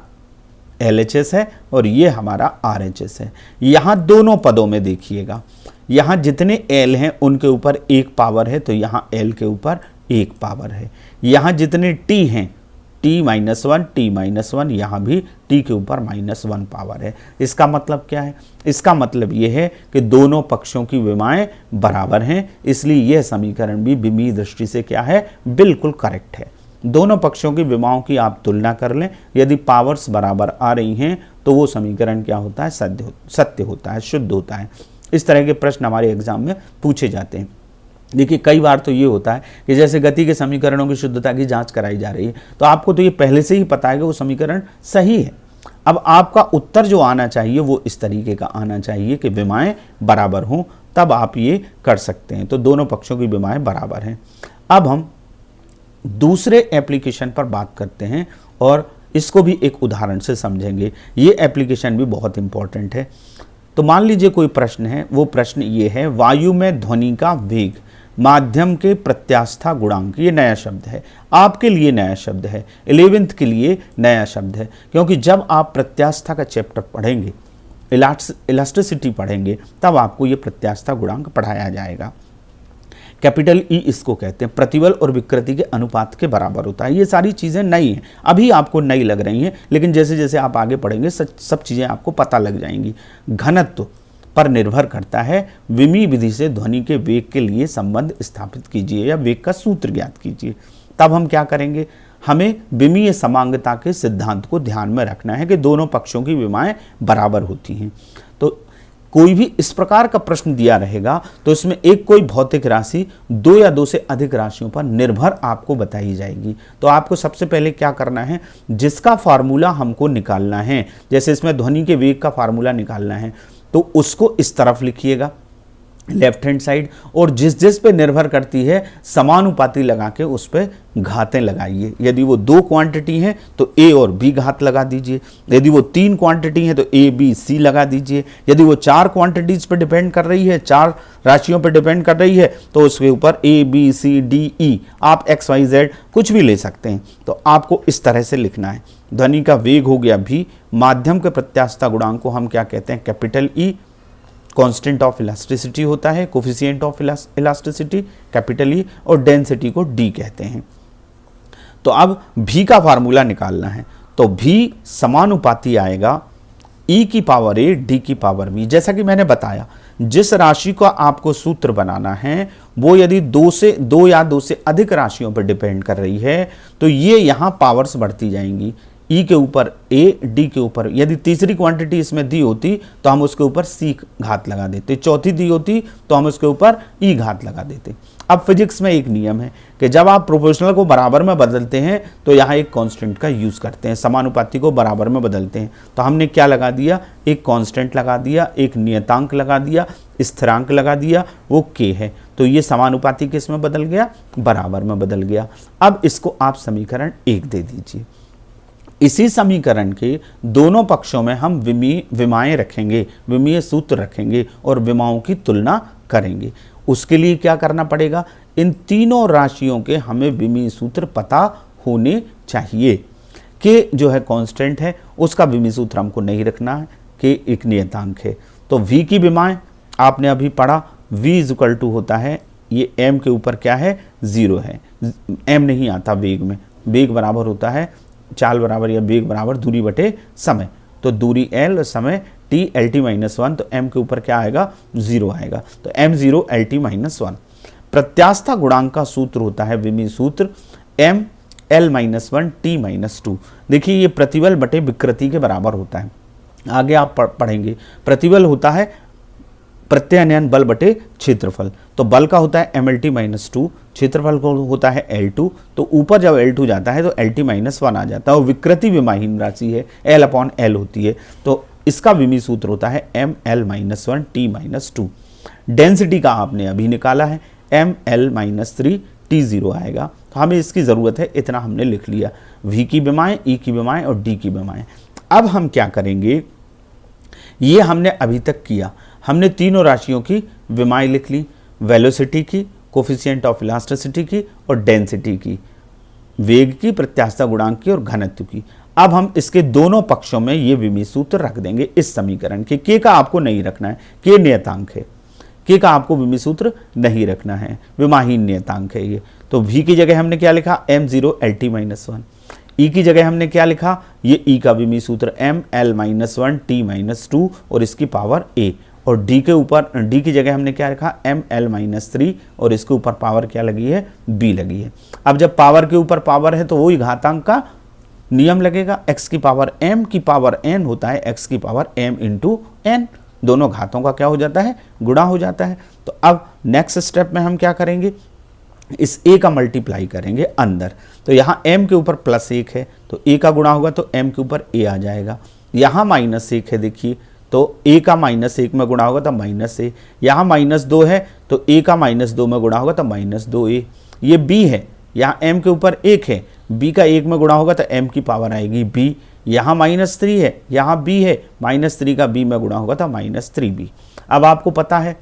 LHS है और ये हमारा RHS है। यहाँ दोनों पदों में देखिएगा, यहाँ जितने L हैं उनके ऊपर 1 पावर है, तो यहाँ L के ऊपर 1 पावर है। यहाँ जितने T हैं, T-1, यहाँ भी T के ऊपर -1 पावर है। इसका मतलब क्या है, इसका मतलब ये है कि दोनों पक्षों की विमाएं बराबर हैं, इसलिए यह समीकरण भी विमीय दृष्टि से क्या है, बिल्कुल करेक्ट है। दोनों पक्षों की विमाओं की आप तुलना कर लें, यदि पावर्स बराबर आ रही हैं तो वो समीकरण क्या होता है, सत्य होता है, शुद्ध होता है। इस तरह के प्रश्न हमारे एग्जाम में पूछे जाते हैं। देखिए कई बार तो ये होता है कि जैसे गति के समीकरणों की शुद्धता की जांच कराई जा रही है, तो आपको तो ये पहले से ही पता है कि वो समीकरण सही है। अब आपका उत्तर जो आना चाहिए वो इस तरीके का आना चाहिए कि विमाएं बराबर हों, तब आप ये कर सकते हैं। तो दोनों पक्षों की विमाएं बराबर हैं। अब हम दूसरे एप्लीकेशन पर बात करते हैं और इसको भी एक उदाहरण से समझेंगे। ये एप्लीकेशन भी बहुत इंपॉर्टेंट है। तो मान लीजिए कोई प्रश्न है, वो प्रश्न ये है, वायु में ध्वनि का वेग माध्यम के प्रत्यास्था गुणांक, ये नया शब्द है, आपके लिए नया शब्द है, 11th के लिए नया शब्द है, क्योंकि जब आप प्रत्यास्था का चैप्टर पढ़ेंगे, इलास्टिसिटी पढ़ेंगे, तब आपको ये प्रत्यास्था गुणांक पढ़ाया जाएगा। कैपिटल ई इसको कहते हैं, प्रतिबल और विकृति के अनुपात के बराबर होता है। ये सारी चीज़ें नई हैं, अभी आपको नई लग रही हैं, लेकिन जैसे जैसे आप आगे पढ़ेंगे सब चीज़ें आपको पता लग जाएंगी। घनत्व पर निर्भर करता है। विमी विधि से ध्वनि के वेग के लिए संबंध स्थापित कीजिए या वेग का सूत्र ज्ञात कीजिए। तब हम क्या करेंगे, हमें विमीय समांगता के सिद्धांत को ध्यान में रखना है कि दोनों पक्षों की विमाएं बराबर होती हैं। तो कोई भी इस प्रकार का प्रश्न दिया रहेगा तो इसमें एक कोई भौतिक राशि दो या दो से अधिक राशियों पर निर्भर आपको बताई जाएगी। तो आपको सबसे पहले क्या करना है, जिसका फार्मूला हमको निकालना है, जैसे इसमें ध्वनि के वेग का फार्मूला निकालना है तो उसको इस तरफ लिखिएगा लेफ्ट हैंड साइड, और जिस जिस पे निर्भर करती है समानुपाती लगा के उस पे घातें लगाइए। यदि वो दो क्वांटिटी हैं तो ए और बी घात लगा दीजिए, यदि वो तीन क्वांटिटी हैं तो ए बी सी लगा दीजिए, यदि वो चार क्वांटिटीज पे डिपेंड कर रही है, चार राशियों पे डिपेंड कर रही है तो उसके ऊपर A B C D E, आप एक्स वाई जेड कुछ भी ले सकते हैं। तो आपको इस तरह से लिखना है। ध्वनि का वेग हो गया भी, माध्यम के प्रत्यास्थता गुणांक को हम क्या कहते हैं, capital E, constant of elasticity होता है, coefficient of elasticity capital E, और डेंसिटी को डी कहते हैं। तो अब भी का फार्मूला निकालना है, तो भी समानुपाती आएगा ई की पावर ए डी की पावर बी। जैसा कि मैंने बताया, जिस राशि का आपको सूत्र बनाना है वो यदि दो या दो से अधिक राशियों पर डिपेंड कर रही है तो ये यहां पावर्स बढ़ती जाएंगी। ई के ऊपर ए, डी के ऊपर, यदि तीसरी क्वांटिटी इसमें दी होती तो हम उसके ऊपर सी घात लगा देते, चौथी दी होती तो हम उसके ऊपर ई घात लगा देते। अब फिजिक्स में एक नियम है कि जब आप प्रोपोर्शनल को बराबर में बदलते हैं तो यहाँ एक कांस्टेंट का यूज़ करते हैं, समानुपाती को बराबर में बदलते हैं। तो हमने क्या लगा दिया, एक कांस्टेंट लगा दिया, एक नियतांक लगा दिया, स्थिरांक लगा दिया, वो के है। तो ये समानुपाती किस में बदल गया, बराबर में बदल गया। अब इसको आप समीकरण 1 दे दीजिए। इसी समीकरण के दोनों पक्षों में हम विमाएं रखेंगे, विमीय सूत्र रखेंगे और विमाओं की तुलना करेंगे। उसके लिए क्या करना पड़ेगा, इन तीनों राशियों के हमें विमीय सूत्र पता होने चाहिए। के जो है कांस्टेंट है उसका विमीय सूत्र हमको नहीं रखना है, के एक नियतांक है। तो v की विमाएं आपने अभी पढ़ा, v इक्वल टू होता है, ये m के ऊपर क्या है, 0 है, m नहीं आता वेग में, वेग बराबर होता है चाल बराबर या वेग बराबर दूरी बटे समय। तो दूरी l और समय t lt -1, तो m के ऊपर क्या आएगा, 0 आएगा। तो m0 lt -1। प्रत्यास्थता गुणांक का सूत्र होता है विमीय सूत्र m l -1 t -2। देखिए ये प्रतिबल बटे विकृति के बराबर होता है। आगे आप पढ़ेंगे प्रतिबल होता है प्रत्यानयन बल बटे क्षेत्रफल। तो बल का होता है mlt -2, क्षेत्रफल को होता है L2। तो ऊपर जब L2 जाता है तो LT -1 आ जाता है, और विकृति विमाहीन राशि है, L/L होती है। तो इसका विमीय सूत्र होता है ml -1 t -2। डेंसिटी का आपने अभी निकाला है, ml -3 t0 आएगा। तो हमें इसकी ज़रूरत है, इतना हमने लिख लिया, v की विमाएं, e की विमाएं और d की विमाएं। अब हम क्या करेंगे, ये हमने अभी तक किया, हमने तीनों राशियों की विमाएं लिख ली, वेलोसिटी की, कोफिशिएंट ऑफ इलास्टिसिटी की और डेंसिटी की, वेग की, प्रत्यास्थता गुणांक की और घनत्व की। अब हम इसके दोनों पक्षों में ये विमीय सूत्र रख देंगे इस समीकरण के। के का आपको नहीं रखना है, के नियतांक है, के का आपको विमीय सूत्र नहीं रखना है, विमाहीन नियतांक है ये। तो v की जगह हमने क्या लिखा, m0 lt -1। ई की जगह हमने क्या लिखा, ये ई का विमीय सूत्र ml -1 t -2 और इसकी पावर a। और डी के ऊपर, डी की जगह हमने क्या लिखा, ml -3 और इसके ऊपर पावर क्या लगी है, b लगी है। अब जब पावर के ऊपर पावर है तो वही घातांक का नियम लगेगा, x की पावर m की पावर n होता है x की पावर m इंटू n, दोनों घातों का क्या हो जाता है, गुणा हो जाता है। तो अब नेक्स्ट स्टेप में हम क्या करेंगे, इस a का मल्टीप्लाई करेंगे अंदर। तो यहाँ m के ऊपर +1 है तो a का गुणा होगा तो m के ऊपर a आ जाएगा। यहाँ -1 है, देखिए तो a का -1 में गुणा होगा तो -a। यहाँ -2 है तो a का -2 में गुणा होगा तो -2a। ये b है, यहाँ m के ऊपर 1 है, b का 1 में गुणा होगा तो m की पावर आएगी b। यहाँ -3 है, यहाँ b है, -3 का b में गुणा होगा तो -3b। अब आपको पता है,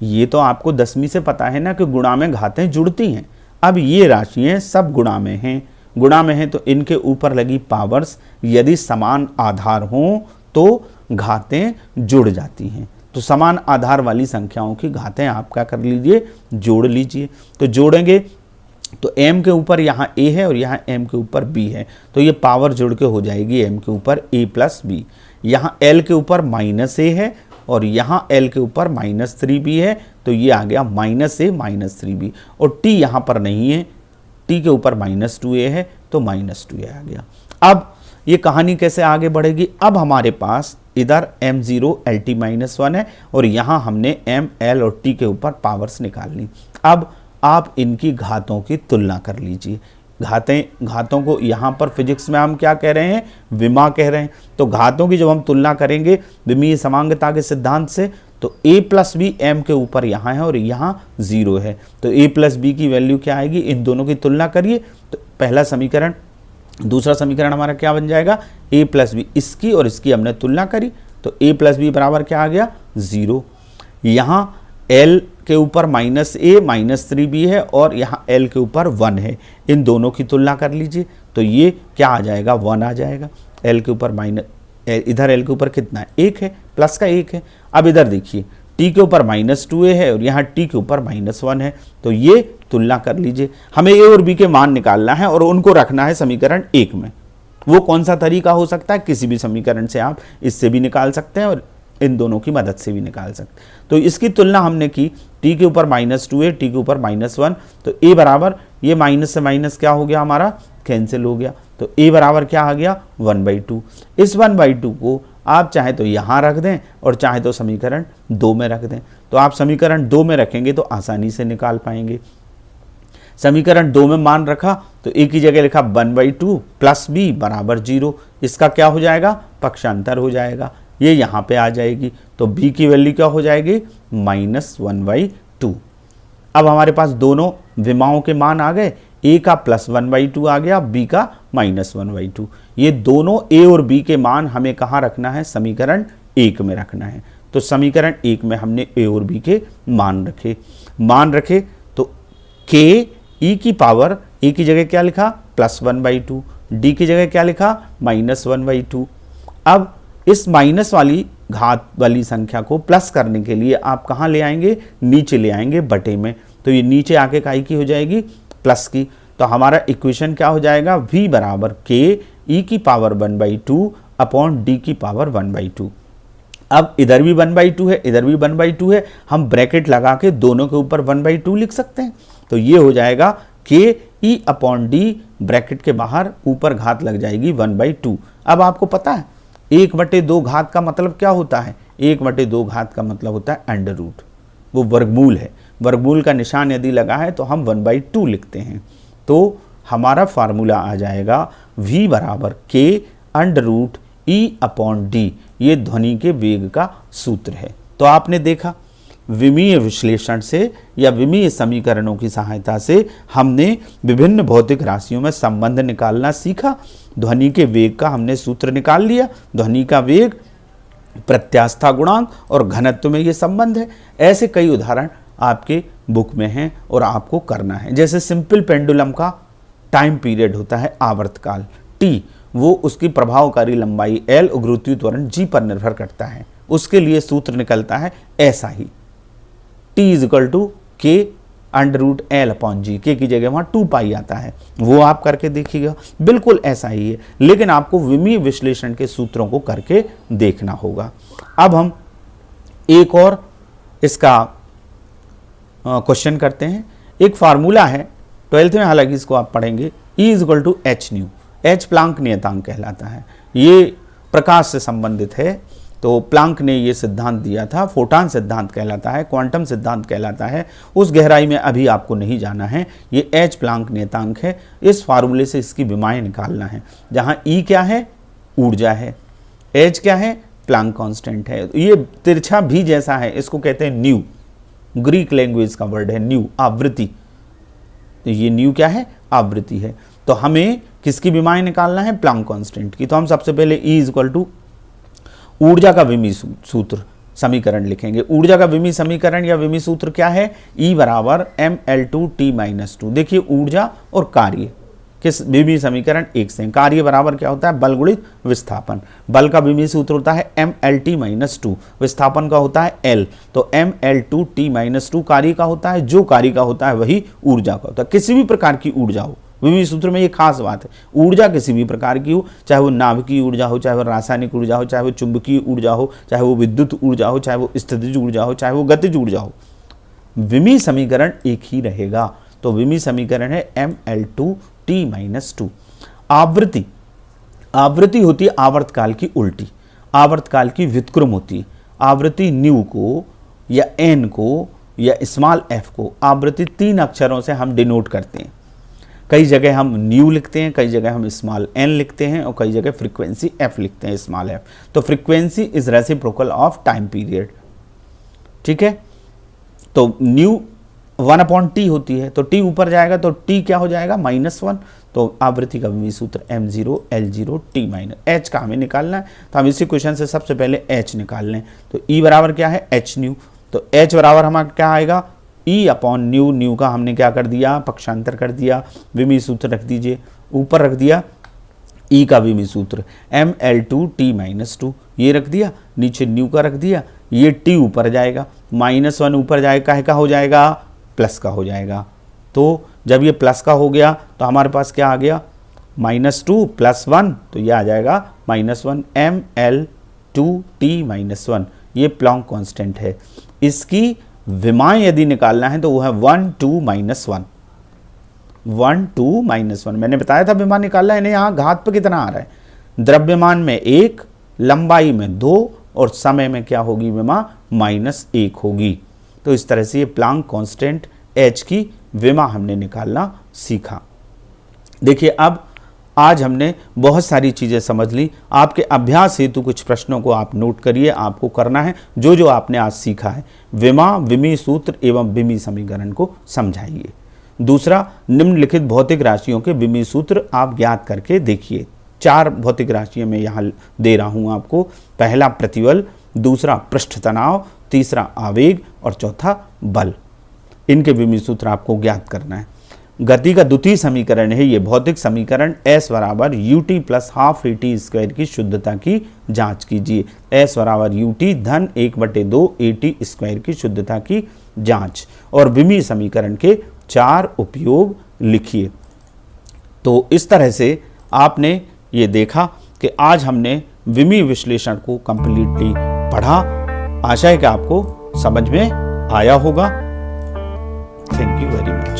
ये तो आपको 10वीं से पता है ना कि गुणा में घातें जुड़ती हैं। अब ये राशियाँ सब गुणा में हैं, गुणा में हैं तो इनके ऊपर लगी पावर्स यदि समान आधार हों तो घातें जुड़ जाती हैं। तो समान आधार वाली संख्याओं की घातें आप क्या कर लीजिए, जोड़ लीजिए। तो जोड़ेंगे तो m के ऊपर यहाँ a है और यहाँ m के ऊपर b है, तो ये पावर जुड़ के हो जाएगी m के ऊपर a प्लस b। यहाँ l के ऊपर माइनस a है और यहाँ l के ऊपर माइनस 3b है, तो ये आ गया माइनस a माइनस 3b। और t यहाँ पर नहीं है, t के ऊपर माइनस 2a है, तो माइनस 2a आ गया। अब ये कहानी कैसे आगे बढ़ेगी, अब हमारे पास इधर m0 lt माइनस 1 है और यहाँ हमने m l और t के ऊपर पावर्स निकाल ली। अब आप इनकी घातों की तुलना कर लीजिए। घातों को यहाँ पर फिजिक्स में हम क्या कह रहे हैं, विमा कह रहे हैं। तो घातों की जब हम तुलना करेंगे विमीय समांगता के सिद्धांत से, तो a प्लस बी m के ऊपर यहाँ है और यहाँ 0 है, तो a प्लस बी की वैल्यू क्या आएगी, इन दोनों की तुलना करिए। तो पहला समीकरण, दूसरा समीकरण हमारा क्या बन जाएगा, a प्लस बी, इसकी और इसकी हमने तुलना करी, तो a प्लस बी बराबर क्या आ गया, 0। यहाँ l के ऊपर माइनस a माइनस 3b है और यहाँ l के ऊपर 1 है, इन दोनों की तुलना कर लीजिए, तो ये क्या आ जाएगा, 1 आ जाएगा। l के ऊपर माइनस, इधर l के ऊपर कितना है, 1 है, प्लस का 1 है। अब इधर देखिए t के ऊपर माइनस 2a है और यहाँ t के ऊपर माइनस 1 है, तो ये तुलना कर लीजिए। हमें a और b के मान निकालना है और उनको रखना है समीकरण 1 में। वो कौन सा तरीका हो सकता है, किसी भी समीकरण से आप इससे भी निकाल सकते हैं और इन दोनों की मदद से भी निकाल सकते हैं। तो इसकी तुलना हमने की, t के ऊपर माइनस 2a, t के ऊपर माइनस 1, तो a बराबर, ये माइनस से माइनस क्या हो गया हमारा, कैंसिल हो गया, तो a बराबर क्या आ गया, 1/2। इस 1/2 को आप चाहे तो यहाँ रख दें और चाहे तो समीकरण 2 में रख दें। तो आप समीकरण 2 में रखेंगे तो आसानी से निकाल पाएंगे। समीकरण 2 में मान रखा तो a की जगह लिखा 1/2 प्लस b बराबर 0, इसका क्या हो जाएगा, पक्षांतर हो जाएगा, ये यहाँ पे आ जाएगी, तो b की वैल्यू क्या हो जाएगी, माइनस 1/2। अब हमारे पास दोनों विमाओं के मान आ गए, a का प्लस 1/2 आ गया, b का माइनस 1/2। ये दोनों a और b के मान हमें कहाँ रखना है, समीकरण 1 में रखना है। तो समीकरण 1 में हमने a और b के मान रखे, तो k e की पावर, a की जगह क्या लिखा, प्लस 1/2, d की जगह क्या लिखा, माइनस 1/2। अब इस माइनस वाली घात वाली संख्या को प्लस करने के लिए आप कहाँ ले आएंगे, नीचे ले आएंगे बटे में, तो ये नीचे आके काई की हो जाएगी, प्लस की। तो हमारा इक्वेशन क्या हो जाएगा, v बराबर k e की पावर 1/2 अपॉन d की पावर 1/2। अब इधर भी 1/2 है, इधर भी 1/2 है, हम ब्रैकेट लगा के दोनों के ऊपर 1/2 लिख सकते हैं। तो ये हो जाएगा k e upon d, bracket के बाहर ऊपर घात लग जाएगी 1/2। अब आपको पता है 1/2 घात का मतलब क्या होता है, 1/2 घात का मतलब होता है अंडर रूट, वो वर्गमूल है। वर्गमूल का निशान यदि लगा है तो हम 1/2 लिखते हैं। तो हमारा फार्मूला आ जाएगा v बराबर k under root e upon d, ये ध्वनि के वेग का सूत्र है। तो आपने देखा विमीय विश्लेषण से या विमीय समीकरणों की सहायता से हमने विभिन्न भौतिक राशियों में संबंध निकालना सीखा। ध्वनि के वेग का हमने सूत्र निकाल लिया, ध्वनि का वेग, प्रत्यास्था गुणांक और घनत्व में ये संबंध है। ऐसे कई उदाहरण आपके बुक में हैं और आपको करना है। जैसे सिंपल पेंडुलम का टाइम पीरियड होता है आवर्तकाल t, वो उसकी प्रभावकारी लंबाई l और गुरुत्वीय त्वरण g पर निर्भर करता है। उसके लिए सूत्र निकलता है ऐसा ही, t equal to k under root L upon G, K की जगह वहाँ 2 पाई आता है, वो आप करके देखिएगा, बिल्कुल ऐसा ही है, लेकिन आपको विमीय विश्लेषण के सूत्रों को करके देखना होगा। अब हम एक और इसका क्वेश्चन करते हैं। एक फार्मूला है 12th में, हालांकि इसको आप पढ़ेंगे, E equal to H nu, H Planck नियतांक कहलाता है, ये प्रकाश से संबंधित है। तो प्लांक ने ये सिद्धांत दिया था, फोटॉन सिद्धांत कहलाता है, क्वांटम सिद्धांत कहलाता है, उस गहराई में अभी आपको नहीं जाना है। ये एच प्लांक नियतांक है, इस फार्मूले से इसकी विमाएं निकालना है, जहाँ ई क्या है, ऊर्जा है, एच क्या है, प्लांक कांस्टेंट है। ये तिरछा भी जैसा है, इसको कहते हैं न्यू, ग्रीक लैंग्वेज का वर्ड है न्यू, आवृत्ति। तो ये न्यू क्या है, आवृत्ति है। तो हमें किसकी विमाएं निकालना है, प्लांक कांस्टेंट की। तो हम सबसे पहले E इक्वल टू ऊर्जा का विमीय सूत्र समीकरण लिखेंगे। ऊर्जा का विमीय समीकरण या विमीय सूत्र क्या है, E बराबर mL2T-2। देखिए ऊर्जा और कार्य, किस विमीय समीकरण 1 से। कार्य बराबर क्या होता है, बल गुणित विस्थापन। बल का विमीय सूत्र होता है mLt-2, विस्थापन का होता है L, तो mL2T-2 कार्य का होता है, जो कार्य का होता है वही ऊर्जा का होता है। किसी भी प्रकार की ऊर्जा हो, विमीय सूत्र में ये खास बात है, ऊर्जा किसी भी प्रकार की हो, चाहे वो नाभिकीय ऊर्जा हो, चाहे वो रासायनिक ऊर्जा हो, चाहे वो चुंबकीय ऊर्जा हो, चाहे वो विद्युत ऊर्जा हो, चाहे वो स्थितिज ऊर्जा हो, चाहे वो गतिज ऊर्जा हो, विमीय समीकरण एक ही रहेगा। तो विमीय समीकरण है mL2T-2। आवृत्ति, आवृत्ति होती है आवर्तकाल की उल्टी, आवर्तकाल की व्युत्क्रम होती है। आवृत्ति न्यू को या एन को या स्मॉल एफ को, आवृत्ति 3 अक्षरों से हम डिनोट करते हैं। कई जगह हम न्यू लिखते हैं, कई जगह हम स्मॉल एन लिखते हैं और कई जगह फ्रीक्वेंसी एफ लिखते हैं, स्मॉल एफ। तो frequency is reciprocal of time period, ठीक है। तो न्यू 1/t होती है, तो t ऊपर जाएगा तो t क्या हो जाएगा, -1। तो आवृत्ति का विमीय सूत्र m0L0t-, h का हमें निकालना है, तो हम इसी क्वेश्चन से सबसे पहले h निकाल लें। तो e बराबर क्या है, h न्यू, तो h बराबर हमारा क्या आएगा, E/न्यू। न्यू का हमने क्या कर दिया, पक्षांतर कर दिया, विमीय सूत्र रख दीजिए, ऊपर रख दिया E का विमीय सूत्र mL2T-2, ये रख दिया, नीचे न्यू का रख दिया, ये t ऊपर जाएगा, -1 ऊपर जाएगा, काहे का हो जाएगा, प्लस का हो जाएगा। तो जब ये प्लस का हो गया तो हमारे पास क्या आ गया, -2 + 1, तो ये आ जाएगा -1 mL2T-1, ये प्लॉन्क कांस्टेंट है। इसकी विमाएं यदि निकालना है तो वो है 1 2 -1, 1 2 -1। मैंने बताया था विमान निकालना है, यहाँ घात पे कितना आ रहा है, द्रव्यमान में 1, लंबाई में 2 और समय में क्या होगी विमा, -1 होगी। तो इस तरह से ये प्लॉन्क कांस्टेंट h की विमा हमने निकालना सीखा। देखिए अब आज हमने बहुत सारी चीज़ें समझ ली। आपके अभ्यास हेतु कुछ प्रश्नों को आप नोट करिए, आपको करना है जो जो आपने आज सीखा है। विमा, विमीय सूत्र एवं विमीय समीकरण को समझाइए। दूसरा, निम्नलिखित भौतिक राशियों के विमीय सूत्र आप ज्ञात करके देखिए। 4 भौतिक राशियाँ मैं यहाँ दे रहा हूँ आपको। पहला प्रतिबल, दूसरा पृष्ठ तनाव, तीसरा आवेग और चौथा बल। इनके विमीय सूत्र आपको ज्ञात करना है। गति का द्वितीय समीकरण है ये भौतिक समीकरण, S बराबर ut + ½ at² की शुद्धता की जांच कीजिए। S बराबर ut धन 1/2 at² की शुद्धता की जांच। और विमीय समीकरण के 4 उपयोग लिखिए। तो इस तरह से आपने ये देखा कि आज हमने विमीय विश्लेषण को कंप्लीटली पढ़ा। आशा है कि आपको समझ में आया होगा। Thank you very much.